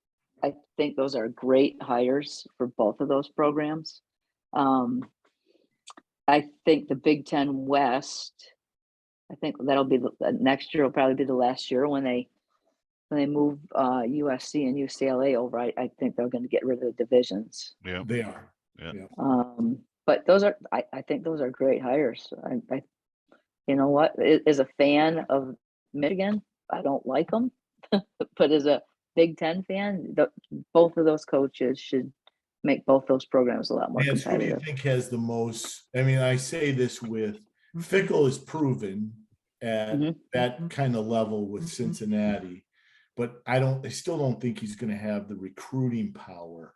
are great hires for both of those programs. I think the Big Ten West, I think that'll be next year will probably be the last year when they move USC and UCLA over. I think they're going to get rid of the divisions. Yeah. they are. But those are I think those are great hires. I you know what, as a fan of Michigan, I don't like them, but as a Big Ten fan, both of those coaches should make both those programs a lot more Vance, who do you competitive. think has the most? I mean, I say this with Fickle is proven at Mhm. that kind of level with Cincinnati, but I still don't think he's going to have the recruiting power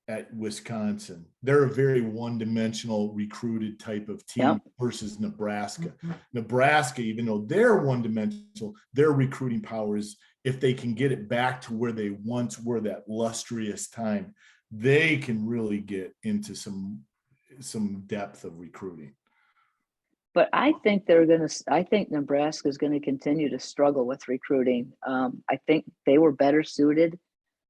at Wisconsin. They're a very one-dimensional recruited type of team Yep. versus Nebraska. Nebraska, even though they're one-dimensional, their recruiting power is, if they can get it back to where they once were, that lustrous time, they can really get into some depth of recruiting. But I think Nebraska is going to continue to struggle with recruiting. I think they were better suited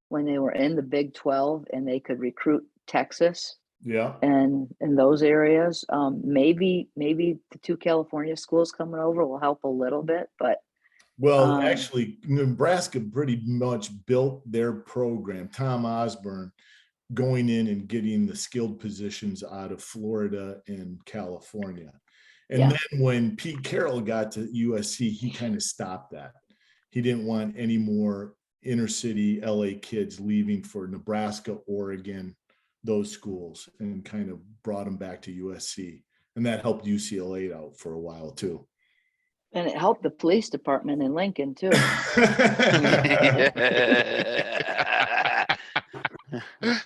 when they were in the Big 12 and they could recruit Texas Yeah. and in those areas. Maybe the two California schools coming over will help a little bit, but Well, actually, Nebraska pretty much built their program. Tom Osborne going in and getting the skilled positions out of Florida and California. And Yeah. then when Pete Carroll got to USC, he kind of stopped that. He didn't want any more inner city LA kids leaving for Nebraska, Oregon, those schools, and kind of brought them back to USC. And that helped UCLA out for a while too. and it helped the police department in Lincoln too.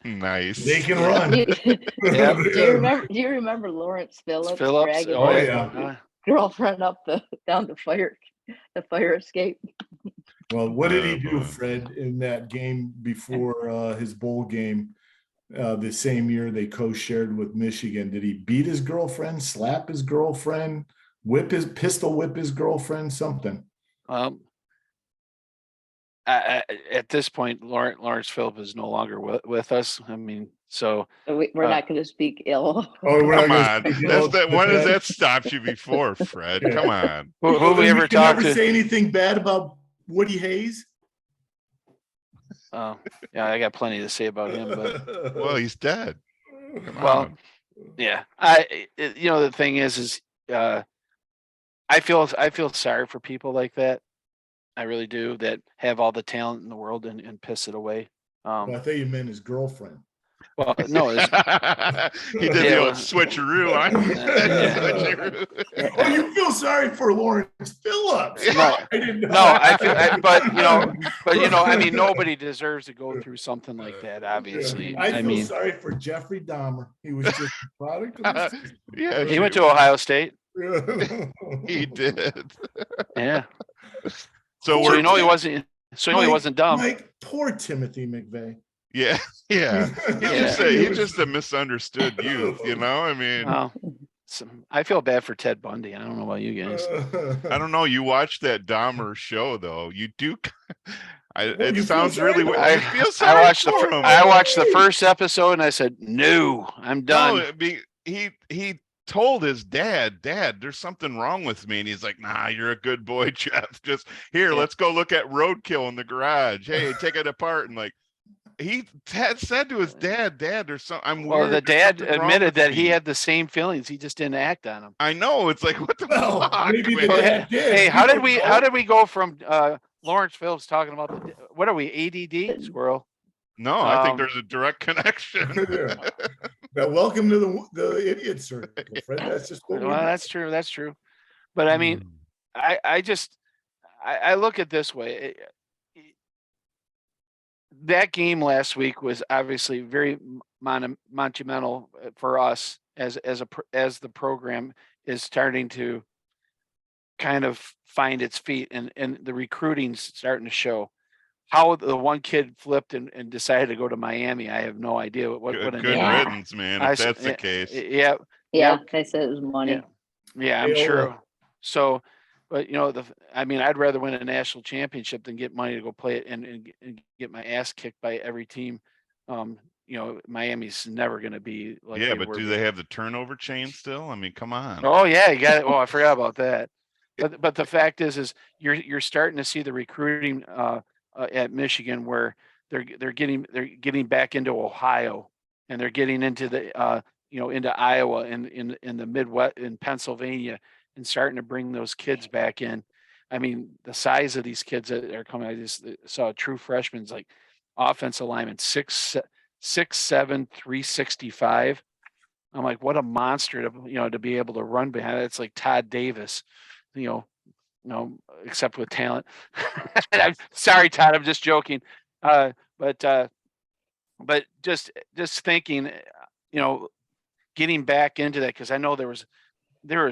Nice. They can run. Do you remember Lawrence Phillips, dragging Oh, his yeah. girlfriend up down the fire escape? Well, what did he do, boy. Fred, in that game before his bowl game the same year they co-shared with Michigan? Did he beat his girlfriend, slap his girlfriend, pistol whip his girlfriend, something? At this point, Lawrence Phillip is no longer with us. I mean, so We're not going to speak ill. Oh, we're Come not on. gonna speak That's ill that. When has Fred. that stopped you before, Fred? Yeah. Come on. who have we Then ever can talked never to? say anything bad about Woody Hayes? Yeah, I got plenty to say about him, but Well, he's dead. Come well, on. yeah, the thing is I feel sorry for people like that. I really do, that have all the talent in the world and piss it away. Well, I thought you meant his girlfriend. Well, no, he did Yeah, the well, old switcheroo. Switcheroo. Oh, you feel sorry for Lawrence Phillips? No, I didn't know. no, but I mean, nobody deserves to go through something like that. Obviously, I feel mean, sorry for Jeffrey Dahmer. He was just a product of the system. Yeah, he went to Ohio State. he did. Yeah, So so we're he wasn't. So he wasn't dumb. Mike, poor Timothy McVeigh. yeah. He's Yeah. just a misunderstood youth, I mean, Well, I feel bad for Ted Bundy. I don't know about you guys. I don't know. You watch that Dahmer show though. You do. You It feel sounds sorry really. for You him? feel sorry for him. I watched the first episode and I said, "No, I'm done." No, he told his dad, there's something wrong with me. And he's like, nah, you're a good boy, Jeff. Just here, Yeah. let's go look at roadkill in the garage. Hey, take it apart. And like, he said to his dad, there's some, I'm Well, weird. the there's dad something wrong admitted with that he me." had the same feelings. He just didn't act on them. I know. It's like, what the Well, fuck, maybe the man? dad did. Hey, You how did don't we know. go from Lawrence Phillips talking about what are we, ADD squirrel? No, I think there's a direct connection. Yeah. Now, welcome to the idiot circle, Fred. That's just what Well, we do. that's true. That's true. But I mean, I look at this way. That game last week was obviously very monumental for us as the program is starting to kind of find its feet, and the recruiting's starting to show. How the one kid flipped and decided to go to Miami, I have no idea. What Good a Yeah. riddance, man. I If s- that's the yeah, case. Yeah, Yeah, they said it was money. yeah, I'm Payola. sure. So, but I'd rather win a national championship than get money to go play it and get my ass kicked by every team. Miami's never going to be like. Yeah, they but were do they have the turnover chain still? I mean, come on. Oh yeah, you got it. Oh, I forgot about that. But the fact is you're starting to see the recruiting at Michigan where they're getting back into Ohio, and they're getting into the into Iowa and in the Midwest, in Pennsylvania, and starting to bring those kids back in. I mean, the size of these kids that are coming. I just saw a true freshman's like offensive lineman, 6'7", 365. I'm like, what a monster to be able to run behind it. It's like Todd Davis, except with talent. I'm sorry, Todd, I'm just joking. But just thinking, getting back into that, because I know there was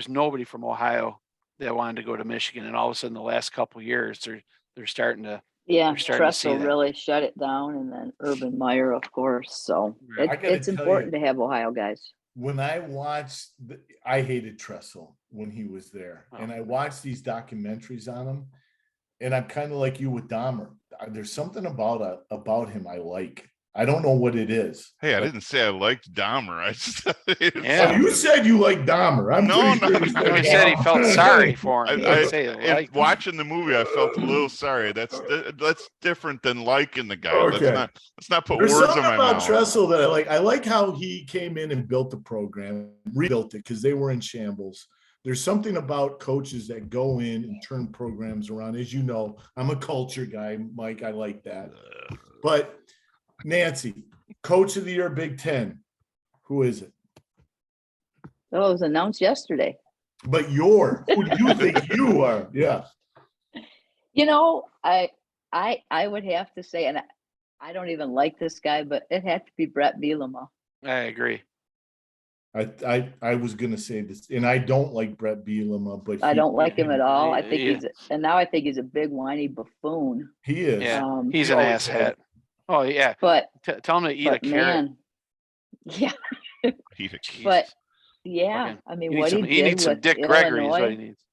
nobody from Ohio that wanted to go to Michigan, and all of a sudden the last couple of years they're starting to. Yeah, We're starting to see Tressel that. really shut it down, and then Urban Meyer, of course. So Right. I gotta it's tell important you- to have Ohio guys. When I watched, I hated Tressel when he was there, Oh. and I watched these documentaries on him, and I'm kind of like you with Dahmer. There's something about him I like. I don't know what it is. Hey, I but- didn't say I liked Dahmer. I just Yeah. Oh, you said you like Dahmer. I'm No, pretty no, sure No, he said he felt sorry for him. He didn't say he in liked him. watching the movie, I felt a little sorry. That's different than liking the guy. Okay. Let's not put There's words in something my about mouth. Tressel that I like. I like how he came in and built the program, rebuilt it because they were in shambles. There's something about coaches that go in and turn programs around. As you know, I'm a culture guy, Mike. I like that. But Nancy, Coach of the Year, Big Ten. Who is it? Oh, it was announced yesterday. But who do you think you are? Yeah. You know, I would have to say, and I don't even like this guy, but it had to be Brett Bielema. I agree. I was gonna say this, and I don't like Brett Bielema, but I don't like him at all. I think Yeah. now I think he's a big whiny buffoon. he is. Yeah. He's He an always asshat. Oh yeah. But Tell him to eat a but carrot. man, yeah, He's a but Jesus. yeah, Fucking- I mean, He needs what some, he he did needs some with Dick Gregory is what he Illinois. needs.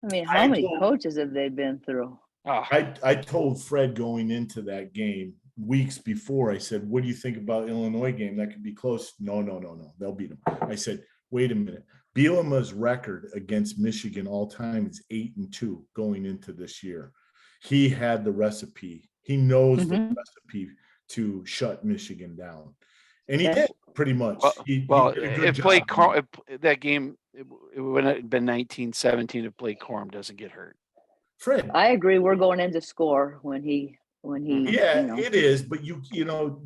I mean, I how many told- coaches have they been through? Oh, I told Fred going into that game weeks before, I said, what do you think about Illinois game? That could be close. No. They'll beat them. I said, wait a minute. Bielema's record against Michigan all time is 8-2 going into this year. He had the recipe. He knows the Mhm. recipe to shut Michigan down. And he Yeah. did pretty much. He well, did a good if job. Blake that game, it would have been 1917 if Blake Corum doesn't get hurt. Fred, I agree. We're going into score when he yeah, you know. it is, but you know,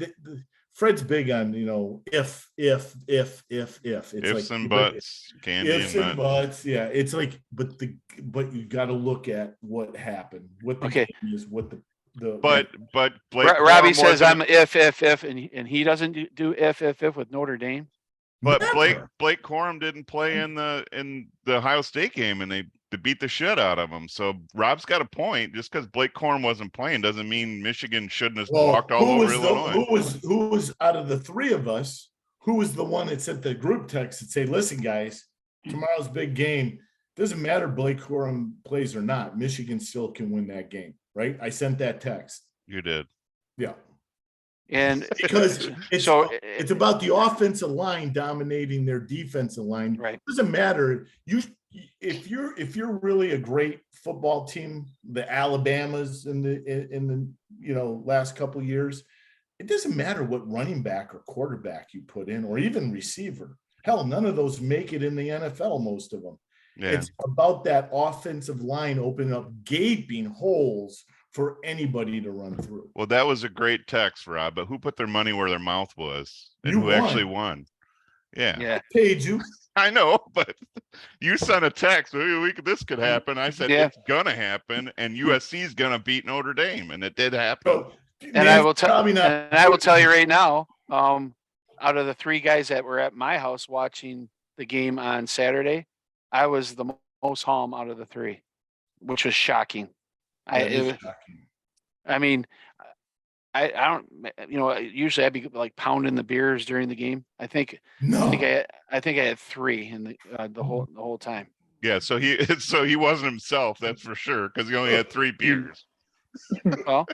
Fred's big on, you know, if. It's ifs like and buts, candy ifs and and nuts. buts. Yeah, it's like, but you got to look at what happened, what the Okay. game is, what the. But Blake Robbie Corum says wasn't- I'm if, and he doesn't do if with Notre Dame. But Never. Blake Corum didn't play in the Ohio State game, and they beat the shit out of him. So Rob's got a point. Just because Blake Corum wasn't playing doesn't mean Michigan shouldn't have Well, walked all over Illinois. who was out of the three of us? Who was the one that sent the group text and say, "Listen, guys, tomorrow's big game. Doesn't matter Blake Corum plays or not. Michigan still can win that game." Right? I sent that text. You did. Yeah. And Because it's so it's about the offensive line dominating their defensive line. right. It doesn't matter. If you're really a great football team, the Alabamas in the last couple of years, it doesn't matter what running back or quarterback you put in, or even receiver. Hell, none of those make it in the NFL, most of them. Yeah. It's about that offensive line opening up gaping holes for anybody to run through. Well, that was a great text, Rob. But who put their money where their mouth was, and You who actually won? Yeah. Yeah. Paid you. I know, but you sent a text. This could happen. I said Yeah. it's gonna happen, and USC is gonna beat Notre Dame, and it did happen. So, And I will Nancy, probably not. and I will tell you right now, out of the three guys that were at my house watching the game on Saturday, I was the most calm out of the three, which was shocking. That is shocking. I mean, I don't, usually I'd be like pounding the beers during the game. I think No. I had three in the whole time. Yeah, so he wasn't himself, that's for sure, because he only had 3 beers. Well,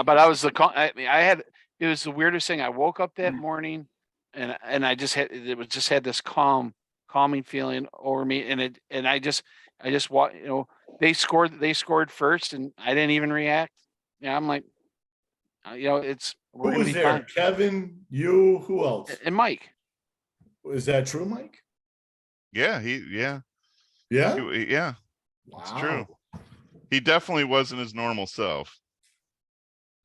but I was it was the weirdest thing. I woke up that morning and I just had this calming feeling over me. And I just they scored first and I didn't even react. Yeah. I'm like, we're Who gonna was be there? fine. Kevin, you, who else? And Mike. Is that true, Mike? Yeah, Yeah. yeah, Wow. it's true. He definitely wasn't his normal self.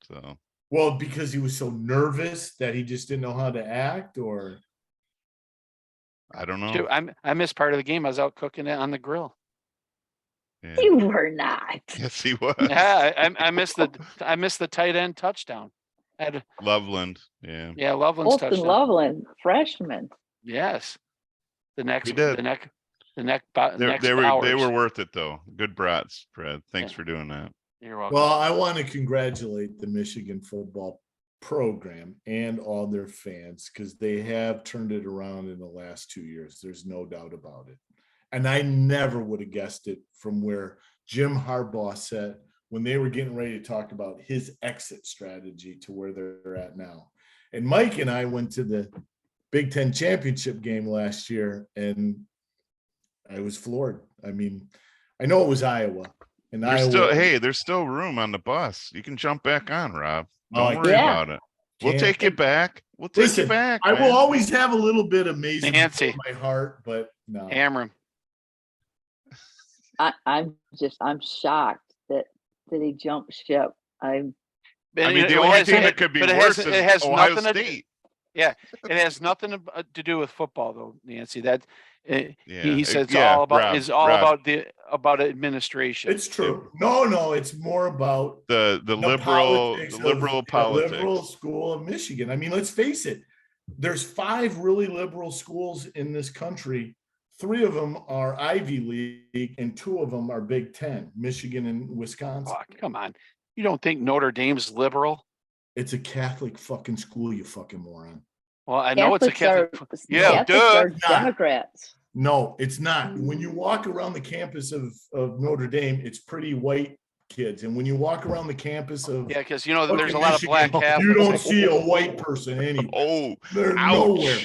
So Well, because he was so nervous that he just didn't know how to act, or I don't know. Shoot, I missed part of the game. I was out cooking it on the grill. Yeah. You were not. Yes, he was. Yeah, I missed the tight end touchdown. Loveland. Yeah. Yeah, Loveland's Bolton touchdown. Loveland, freshman. Yes. The next He did. the next They were Bowers. worth it though. Good brats, Fred. Thanks for doing that. You're welcome. well, I want to congratulate the Michigan football program and all their fans because they have turned it around in the last 2 years. There's no doubt about it. And I never would have guessed it from where Jim Harbaugh said when they were getting ready to talk about his exit strategy to where they're at now. And Mike and I went to the Big Ten championship game last year, and I was floored. I mean, I know it was Iowa, and There's Iowa. still, hey, there's still room on the bus. You can jump back on, Rob. Don't I worry Yeah. about it. We'll can't. take you back. We'll take Listen, you back. I will man. always have a little bit of amazing Nancy. in my heart, but no. Hammer him. I'm shocked that he jumped ship. I mean, the only team that could be worse is Ohio State. It has nothing to do with football, though, Nancy. That he Yeah, said it's yeah, all about Rob, is all Rob. about administration. It's true. No, it's more about The liberal politics the liberal of the politics. liberal school of Michigan. I mean, let's face it. There's 5 really liberal schools in this country. 3 of them are Ivy League, and 2 of them are Big Ten, Michigan and Wisconsin. Oh, come on. You don't think Notre Dame's liberal? It's a Catholic fucking school, you fucking moron. Well, I know it's a Catholic. Yeah, Catholics are Not. Democrats. No, it's not. When you walk around the campus of Notre Dame, it's pretty white kids. And when you walk around the campus of Yeah, because there's a lot of Michigan, black Catholics. you don't see a white person anywhere. Oh, They're ouch. nowhere.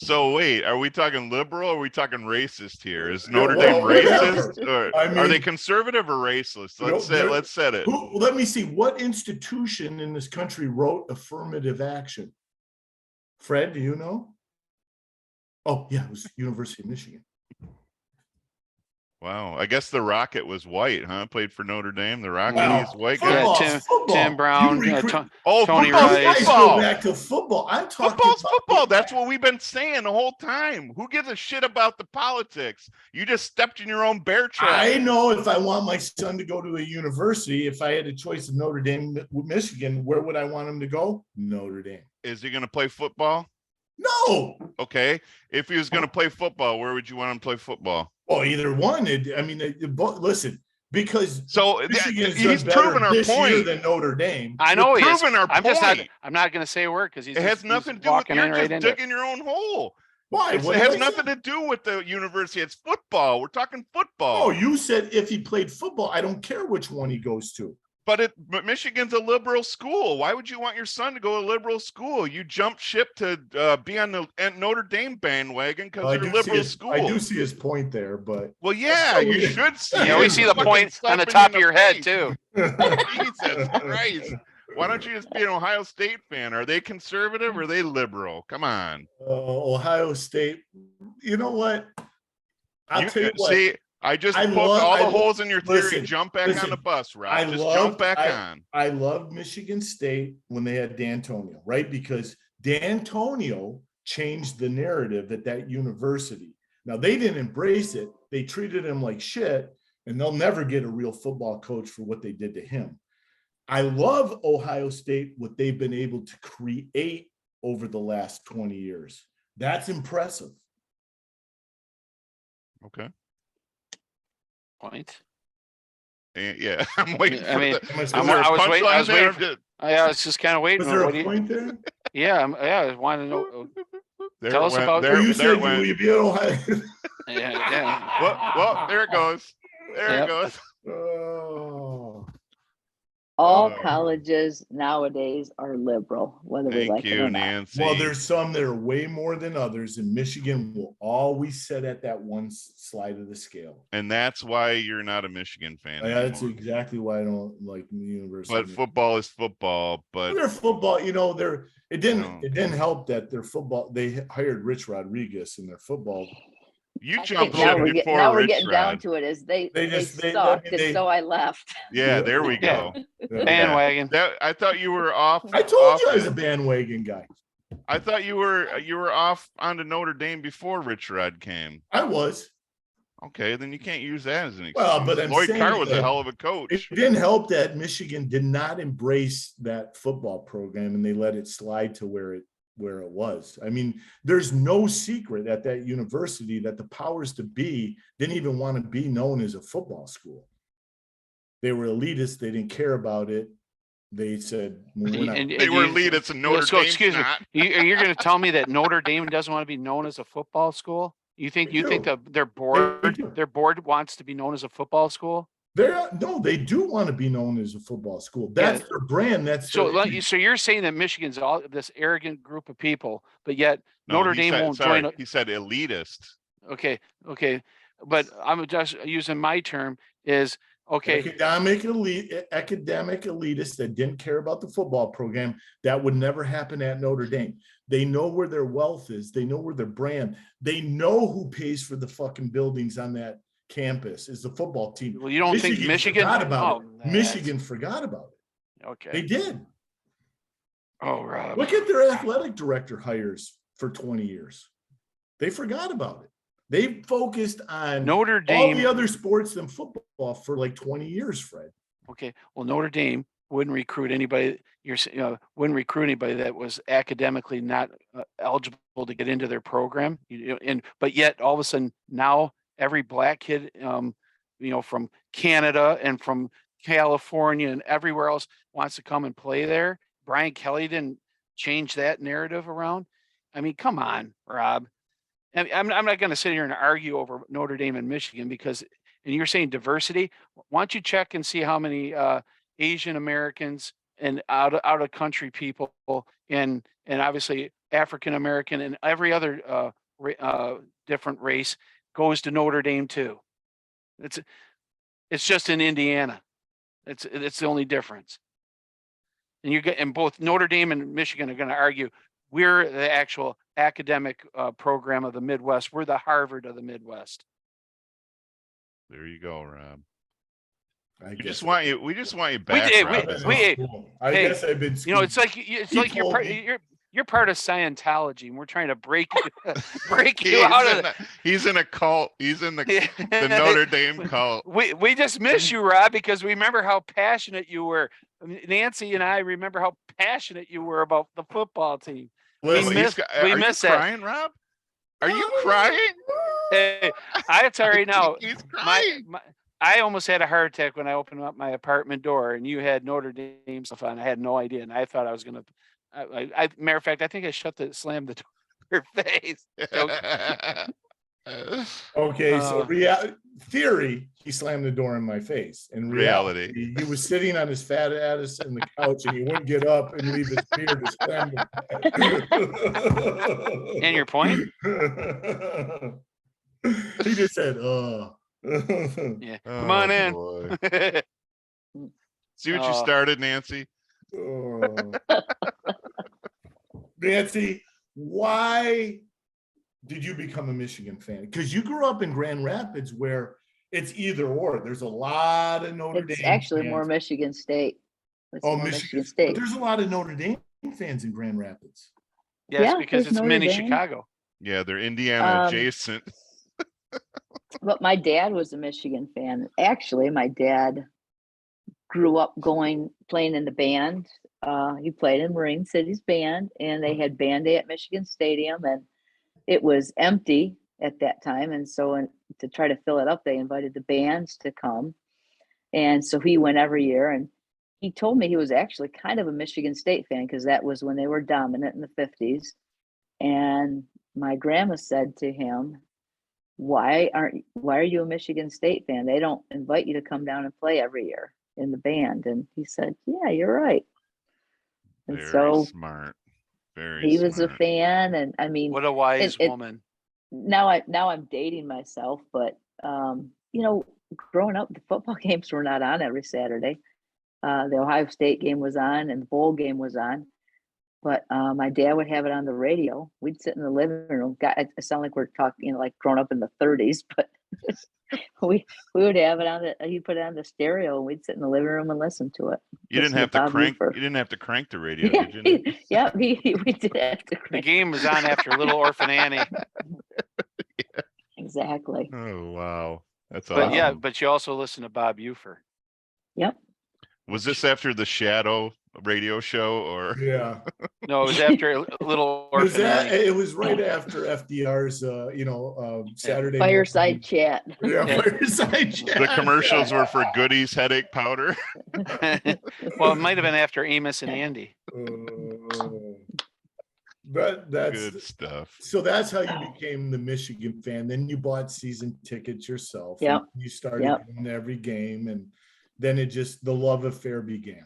So wait, are we talking liberal or are we talking racist here? Is Yeah, Notre well, Dame racist? whatever. Or I are they mean, conservative or racist? they're- Let's set it. Let me see. What institution in this country wrote affirmative action? Fred, do you know? Oh, yeah, it was the University of Michigan. Wow. I guess the Rocket was white, huh? Played for Notre Dame. The Rocket, Wow. he's white Football, guy. Tim- football. Tim Brown, You recruit- Oh, Tony football's Rice. Guys, football. go back to football. I'm talking Football's about football. That's what we've been saying the whole time. Who gives a shit about the politics? You just stepped in your own bear trap. I know if I want my son to go to a university, if I had a choice of Notre Dame, Michigan, where would I want him to go? Notre Dame. Is he going to play football? No. Okay. If he was going to play football, where would you want him to play football? Well, either one. Listen, because So Michigan's he's done better proven our this year point. than Notre Dame. I know he You're is. proving our I'm just not. point. I'm not going to say a word because It has nothing to do with walking you're in just right into it. digging your own hole. Why? It What has did I say? nothing to do with the university. It's football. We're talking football. Oh, you said if he played football, I don't care which one he goes to. But Michigan's a liberal school. Why would you want your son to go to a liberal school? You jump ship to be on the Notre Dame bandwagon because they're a liberal school. I do see his point there, but Well, yeah, you should see. Yeah, it. we see the Fucking point slap on the it top in of your the head face. too. Jesus Christ. Why don't you just be an Ohio State fan? Are they conservative or are they liberal? Come on. Ohio State. You know what? I'll tell you what. See, I just I poked love- all I the lo- holes in your theory. listen, Jump back on the bus, Rob. I Just loved- jump back on. I loved Michigan State when they had D'Antonio, right? Because D'Antonio changed the narrative at that university. Now, they didn't embrace it. They treated him like shit, and they'll never get a real football coach for what they did to him. I love Ohio State, what they've been able to create over the last 20 years. That's impressive. Okay. Point. And yeah, I'm waiting I for mean, the. Am I Is supposed there to- a I was waiting- I punchline was there? waiting I was just kind of waiting. Was there What a do you- point there? Yeah, I wanted to know. There Tell it us went. about- There, Oh, you there it said went. you be at Ohio. Yeah. Well, there it goes. There Yep. it goes. Oh. All Oh. colleges nowadays are liberal, whether we Thank like it you, or not. Nancy. Well, there's some that are way more than others, and Michigan will always sit at that one slide of the scale. And that's why you're not a Michigan fan. That's anymore. exactly why I don't like the university. But football is football. But Their football, it didn't No. it didn't help that their football, they hired Rich Rodriguez in their football. you I jumped think now ship we're before now we're Rich getting down Rod. to it as they just- they- sucked, I mean, and so I left. Yeah, there we go. Bandwagon. That I thought you were off. I told off you I was it. a bandwagon guy. I thought you were off onto Notre Dame before Rich Rod came. I was. Okay, then you can't use that as an excuse. Well, but I'm Lloyd saying Carr was a that hell of a It coach. didn't help that Michigan did not embrace that football program, and they let it slide to where it was. I mean, there's no secret at that university that the powers to be didn't even want to be known as a football school. They were elitist. They didn't care about it. They said, well, we're not. They were elitists and Notre So, Dame's excuse me. not. You're going to tell me that Notre Dame doesn't want to be known as a football school? You think They do. their board wants to be known as a football school? They do want to be known as a football school. That's their brand. That's So, their image. so you're saying that Michigan's all this arrogant group of people, but yet Notre Dame won't join. He said elitist. Okay, but I'm just using my term is okay. Academic elitists that didn't care about the football program. That would never happen at Notre Dame. They know where their wealth is. They know where their brand. They know who pays for the fucking buildings on that campus is the football team. Well, you don't think Michigan forgot about it? Michigan forgot about it. Okay, They did. Oh, Rob. Look at their athletic director hires for 20 years. They forgot about it. They focused on Notre Dame, all the other sports than football for like 20 years, Fred. Okay, well, Notre Dame wouldn't recruit anybody. Wouldn't recruit anybody that was academically not eligible to get into their program. But yet all of a sudden now every black kid, from Canada and from California and everywhere else wants to come and play there. Brian Kelly didn't change that narrative around. I mean, come on, Rob. I'm not going to sit here and argue over Notre Dame and Michigan and you're saying diversity. Why don't you check and see how many Asian Americans and out of country people and obviously African American and every other different race goes to Notre Dame too. It's just in Indiana. It's the only difference. And both Notre Dame and Michigan are going to argue we're the actual academic program of the Midwest. We're the Harvard of the Midwest. There you go, Rob. We just want you back. I guess I've been. It's like you're part of Scientology, and we're trying to break you out of. He's in a cult. He's in the Notre Dame cult. We just miss you, Rob, because we remember how passionate you were. Nancy and I remember how passionate you were about the football team. We miss that. Crying, Rob? Are you crying? Hey, I tell you now, he's crying. I almost had a heart attack when I opened up my apartment door and you had Notre Dame stuff on. I had no idea, and I thought I was gonna. Matter of fact, I think I slammed the door in her face. Okay, so theory, he slammed the door in my face. In reality, he was sitting on his fat ass on the couch and he wouldn't get up and leave his beer to slam the And your point? He just said, "Oh." Yeah, come on in. See what you started, Nancy. Nancy, why did you become a Michigan fan? Because you grew up in Grand Rapids, where it's either or. There's a lot of Notre Dame. It's actually fans. more Michigan State. Michigan State. But there's a lot of Notre Dame fans in Grand Rapids. Yes, because it's mini Chicago. Yeah, they're Indiana adjacent. But my dad was a Michigan fan. Actually, my dad grew up playing in the band. He played in Marine City's band, and they had band day at Michigan Stadium, and it was empty at that time. And so to try to fill it up, they invited the bands to come. And so he went every year, and he told me he was actually kind of a Michigan State fan because that was when they were dominant in the 50s. And my grandma said to him, why are you a Michigan State fan? They don't invite you to come down and play every year in the band. And he said, yeah, you're right. And Very smart. He was a fan. And I mean, what a wise woman. Now I'm dating myself, but growing up, the football games were not on every Saturday. The Ohio State game was on and the bowl game was on. But my dad would have it on the radio. We'd sit in the living room. I sound like we're talking, like growing up in the 30s, but we would have it he put it on the stereo, and we'd sit in the living room and listen to it. You didn't have to crank. You didn't have to crank the radio, did you? We did have to crank. The game was on after Little Orphan Annie. Yeah. Exactly. Oh wow, that's awesome. But yeah, but you also listen to Bob Ufer. Yep. Was this after the Shadow radio show, or? Yeah. No, it was after Little Orphan Annie. It was right after FDR's, Saturday Fireside chat. Yeah, fireside chat. The commercials were for Goodies headache powder. Well, it might have been after Amos and Andy. That's Good stuff. so that's how you became the Michigan fan. Then you bought season tickets yourself. Yep. And you started Yep. going to every game, and then the love affair began.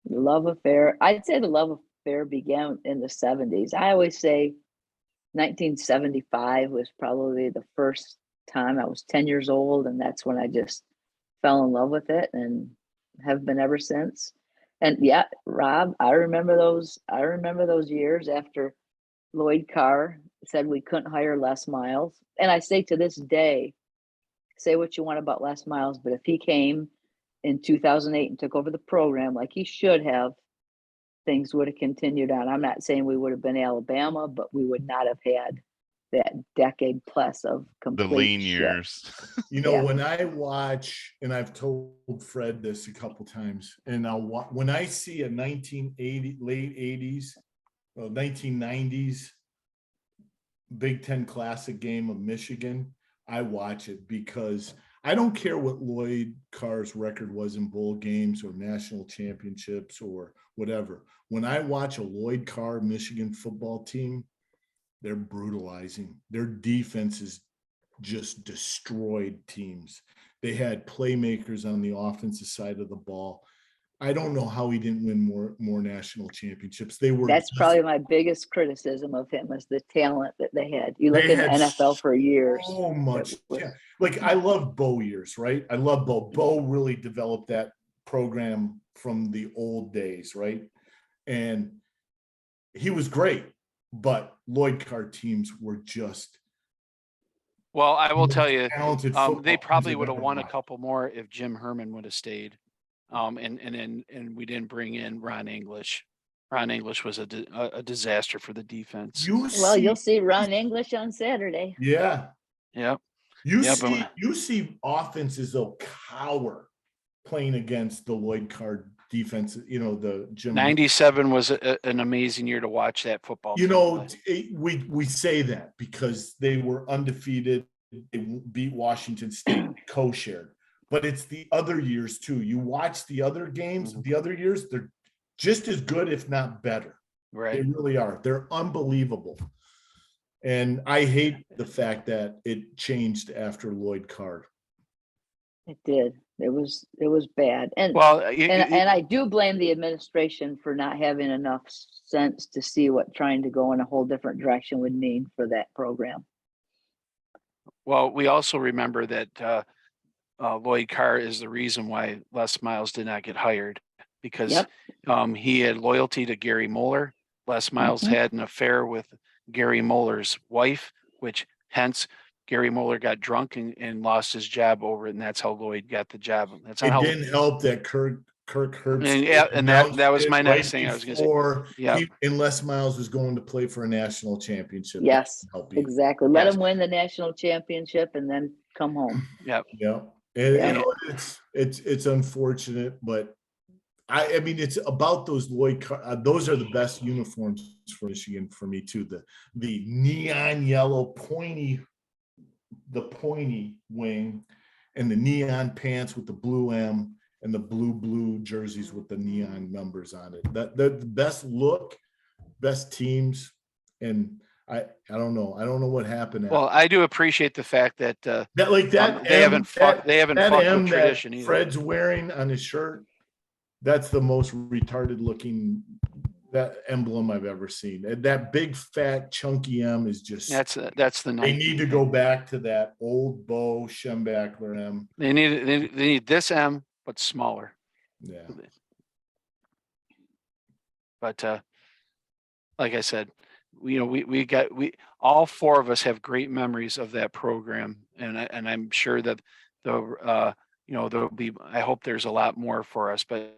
The love affair. I'd say the love affair began in the 70s. I always say 1975 was probably the first time. I was 10 years old, and that's when I just fell in love with it and have been ever since. And yeah, Rob, I remember those years after Lloyd Carr said we couldn't hire Les Miles. And I say to this day, say what you want about Les Miles, but if he came in 2008 and took over the program like he should have, things would have continued on. I'm not saying we would have been Alabama, but we would not have had that decade plus of The complete lean shit. years. You know, Yeah. when I watch, and I've told Fred this a couple times, and when I see a 1980 late 80s, 1990s Big Ten Classic game of Michigan, I watch it because I don't care what Lloyd Carr's record was in bowl games or national championships or whatever. When I watch a Lloyd Carr Michigan football team, they're brutalizing. Their defenses just destroyed teams. They had playmakers on the offensive side of the ball. I don't know how he didn't win more national championships. That's probably my biggest criticism of him is the talent that they had. You look in the NFL for years. So much. was- Like I love Bo years, right? I love Bo. Bo really developed that program from the old days, right? And he was great, but Lloyd Carr teams were just Well, I will tell you, talented. they football probably teams would I've have ever won a watched. couple more if Jim Herman would have stayed. And we didn't bring in Ron English. Ron English was a disaster for the defense. Well, you'll see Ron English on Saturday. Yeah. Yep. You Yeah, see, but- you see offenses though cower playing against the Lloyd Carr defense. You know the Jim. 97 was an amazing year to watch that football. You team know, play. we say that because they were undefeated. They beat Washington State, co-shared. But it's the other years too. You watch the other games, Mhm. the other years, they're just as good, if not better. They Right. really are. They're unbelievable. And I hate the fact that it changed after Lloyd Carr. It did. It was bad. And Well, and I do blame the administration for not having enough sense to see what trying to go in a whole different direction would mean for that program. well, we also remember that Lloyd Carr is the reason why Les Miles did not get hired because Yep. he had loyalty to Gary Moeller. Les Miles Mhm. had an affair with Gary Moeller's wife, which hence Gary Moeller got drunk and lost his job over it, and that's how Lloyd got the job. That's not It how. didn't help that Kirk Herbstreit And yeah, and that was announced my it next thing I was gonna say. before Yeah. and Les Miles was going to play for a national championship. That Yes, didn't help either. exactly. Let Yes. them win the national championship and then come home. Yeah. Yeah. And Yeah. you know, it's unfortunate, but I mean it's about those Lloyd Carr, those are the best uniforms for Michigan for me too. The neon yellow pointy wing and the neon pants with the blue M and the blue jerseys with the neon numbers on it. That the best look, best teams, and I don't know what happened. Well, I do appreciate the fact that That like that they haven't fucked that with M tradition that either. Fred's wearing on his shirt. That's the most retarded looking that emblem I've ever seen. And that big fat chunky M is just. That's the They 90 need to go back to that old Bo Schembachler M. They need this M but smaller. Yeah. But like I said, we all four of us have great memories of that program, and I'm sure that there'll be. I hope there's a lot more for us. But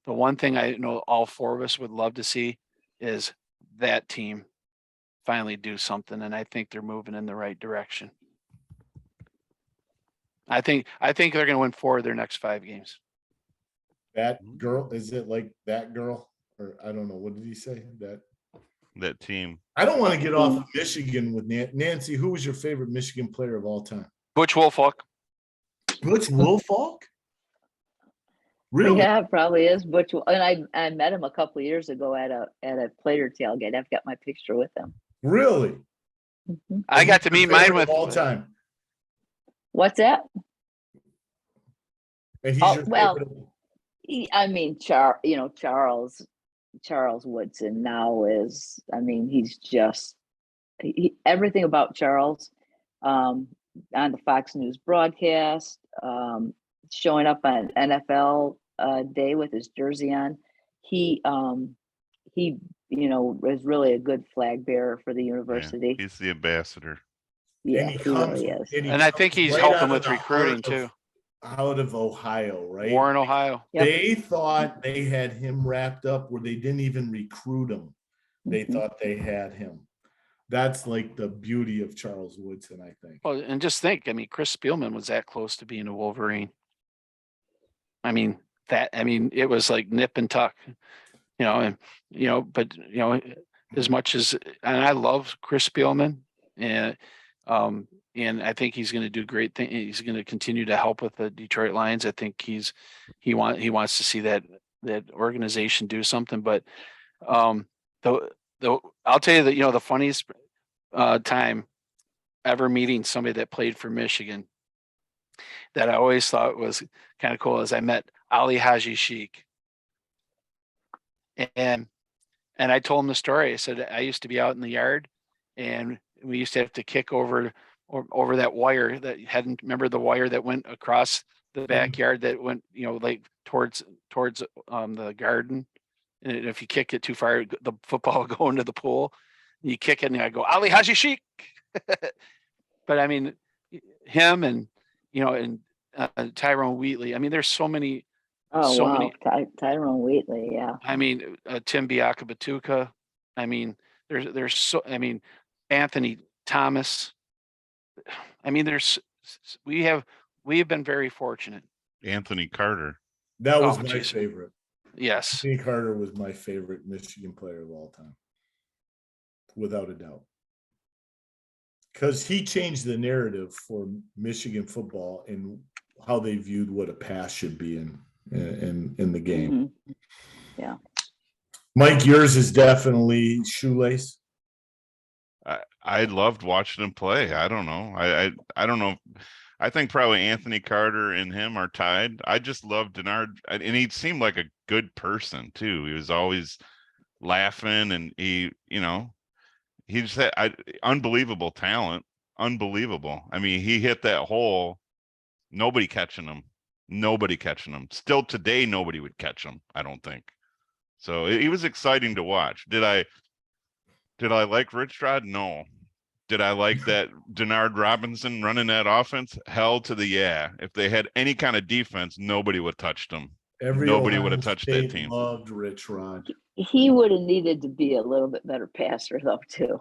the one thing I know all four of us would love to see is that team finally do something, and I think they're moving in the right direction. I think they're going to win 4 of their next 5 games. That girl, is it like that girl? Or I don't know. What did he say? That team. I don't want to get off of Michigan with Nancy. Who was your favorite Michigan player of all time? Butch Wolfolk. Butch Wolfolk? Really? Yeah, it probably is Butch. And I met him a couple of years ago at a player tailgate. I've got my picture with him. Really? Mhm. I got to Who's meet your mine favorite with of all time. What's that? And he's Oh, your well, favorite. I mean, Charles Woodson now is, I mean, he's just everything about Charles, on the Fox News broadcast, showing up on NFL day with his jersey on. He he is really a good flag bearer for the Yeah, university. he's the ambassador. Yeah, And he really is. And I think he's right helping out of with the recruiting heart of- too. Out of Ohio, right? Warren, Ohio. Yep. They thought they had him wrapped up where they didn't even recruit him. They Mhm. thought they had him. That's like the beauty of Charles Woodson, I think. Well, and just think, I mean, Chris Spielman was that close to being a Wolverine. I mean, it was like nip and tuck, and, but, as much as, and I love Chris Spielman and, and I think he's going to do great things. He's going to continue to help with the Detroit Lions. I think he wants to see that organization do something, but, the, I'll tell you that, the funniest, time ever meeting somebody that played for Michigan that I always thought was kind of cool is I met Ali Haji Sheikh. And I told him the story. I said I used to be out in the yard and we used to have to kick over that wire that hadn't, remember the wire that went across the backyard that went, like towards the garden. And if you kick it too far, the football will go into the pool. And you kick it and I go, Ali Haji Sheikh. But I mean, him and, and Tyrone Wheatley. I mean, there's so many. Oh, so wow. many. Tyrone Wheatley, yeah. I mean, Tim Biakabatuka. I mean, Anthony Thomas. I mean, we have been very fortunate. Anthony Carter. That was Oh, my geez. favorite. Yes. Anthony Carter was my favorite Michigan player of all time, without a doubt. Because he changed the narrative for Michigan football and how they viewed what a pass should be in the game. Mhm. Yeah. Mike, yours is definitely Shoelace. I loved watching him play. I don't know. I don't know. I think probably Anthony Carter and him are tied. I just love Denard, and he seemed like a good person too. He was always laughing, and he just had unbelievable talent. Unbelievable. I mean, he hit that hole. Nobody catching him. Nobody catching him. Still today, nobody would catch him. I don't think. So he was exciting to watch. Did I like Rich Rod? No. Did I like that Denard Robinson running that offense? Hell to the yeah. If they had any kind of defense, nobody would have touched them. Nobody would have touched that team. Loved Rich Rod. He would have needed to be a little bit better passer though, too.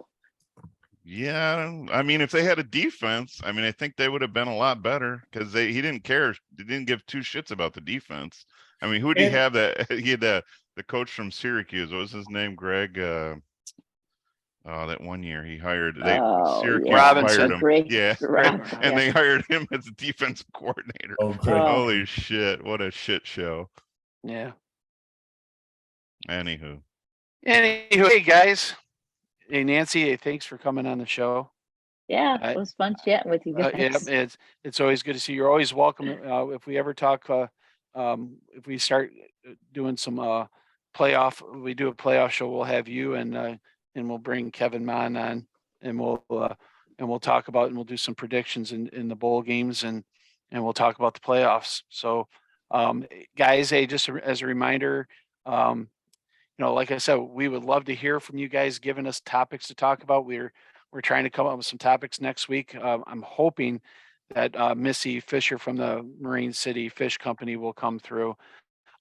Yeah, I mean, if they had a defense, I mean, I think they would have been a lot better because he didn't care. They didn't give two shits about the defense. I mean, who did he have that? He had the coach from Syracuse. What was his name? Greg. That one year he hired Syracuse Robinson. hired him. Yeah, right. And yeah. they hired him as a defensive coordinator. Oh, great. Holy shit! What a shit show. Yeah. Anywho, hey guys. Hey Nancy, hey, thanks for coming on the show. Yeah, it was fun chatting with you guys. Yeah, it's always good to see you. You're always welcome. If we ever talk, if we start doing some playoff, we do a playoff show, we'll have you and we'll bring Kevin Mon on, and we'll talk about and we'll do some predictions in the bowl games and we'll talk about the playoffs. So, guys, hey, just as a reminder, like I said, we would love to hear from you guys, giving us topics to talk about. We're trying to come up with some topics next week. I'm hoping that Missy Fisher from the Marine City Fish Company will come through.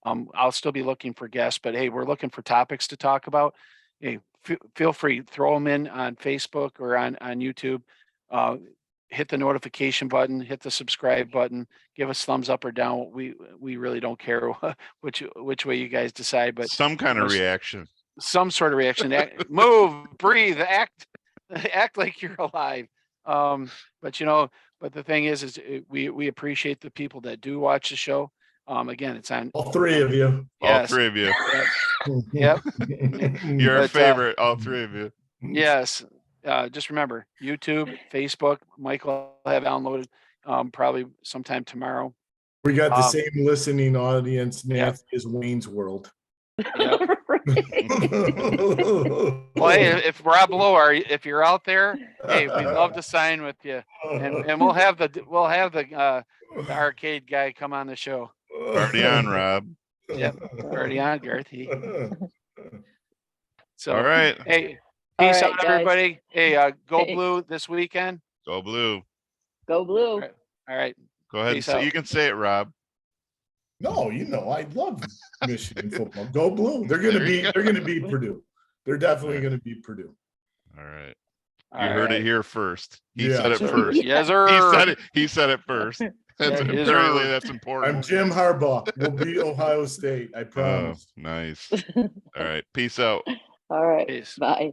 I'll still be looking for guests, but hey, we're looking for topics to talk about. Hey, feel free, throw them in on Facebook or on YouTube. Hit the notification button, hit the subscribe button, give us thumbs up or down. We really don't care which way you guys decide, but some kind of reaction. Some sort of reaction. Move, breathe, act like you're alive. But the thing is we appreciate the people that do watch the show. Again, it's on. All three of you. All Yes. three of you. Yep. Your But, favorite, all three of you. Yes. Just remember YouTube, Facebook. Mike will have downloaded probably sometime tomorrow. We got the Um, same listening audience, Nancy, as Wayne's World. Yep. Well, Well, hey, if Rob Lowe, if you're out there, hey, we'd love to sign with you, and we'll have the arcade guy come on the show. Already on, Rob. Yep. Already on, Garth. So, All right. hey, All peace right, out, guys. everybody. Hey, go Hey. blue this weekend. Go blue. Go blue. All right. Go ahead and Peace say, out. you can say it, Rob. No, I love Michigan football. Go blue. They're There you gonna beat Purdue. They're definitely gonna beat Purdue. All right. All You heard right. it here first. He Yeah. said it So- first. Yes, He sir. said it. He said it first. That's Yeah, yes, apparently sir. that's I'm important. Jim Harbaugh. We'll beat Ohio State. I Oh, promise. nice. All right. Peace out. All right. Peace. Bye.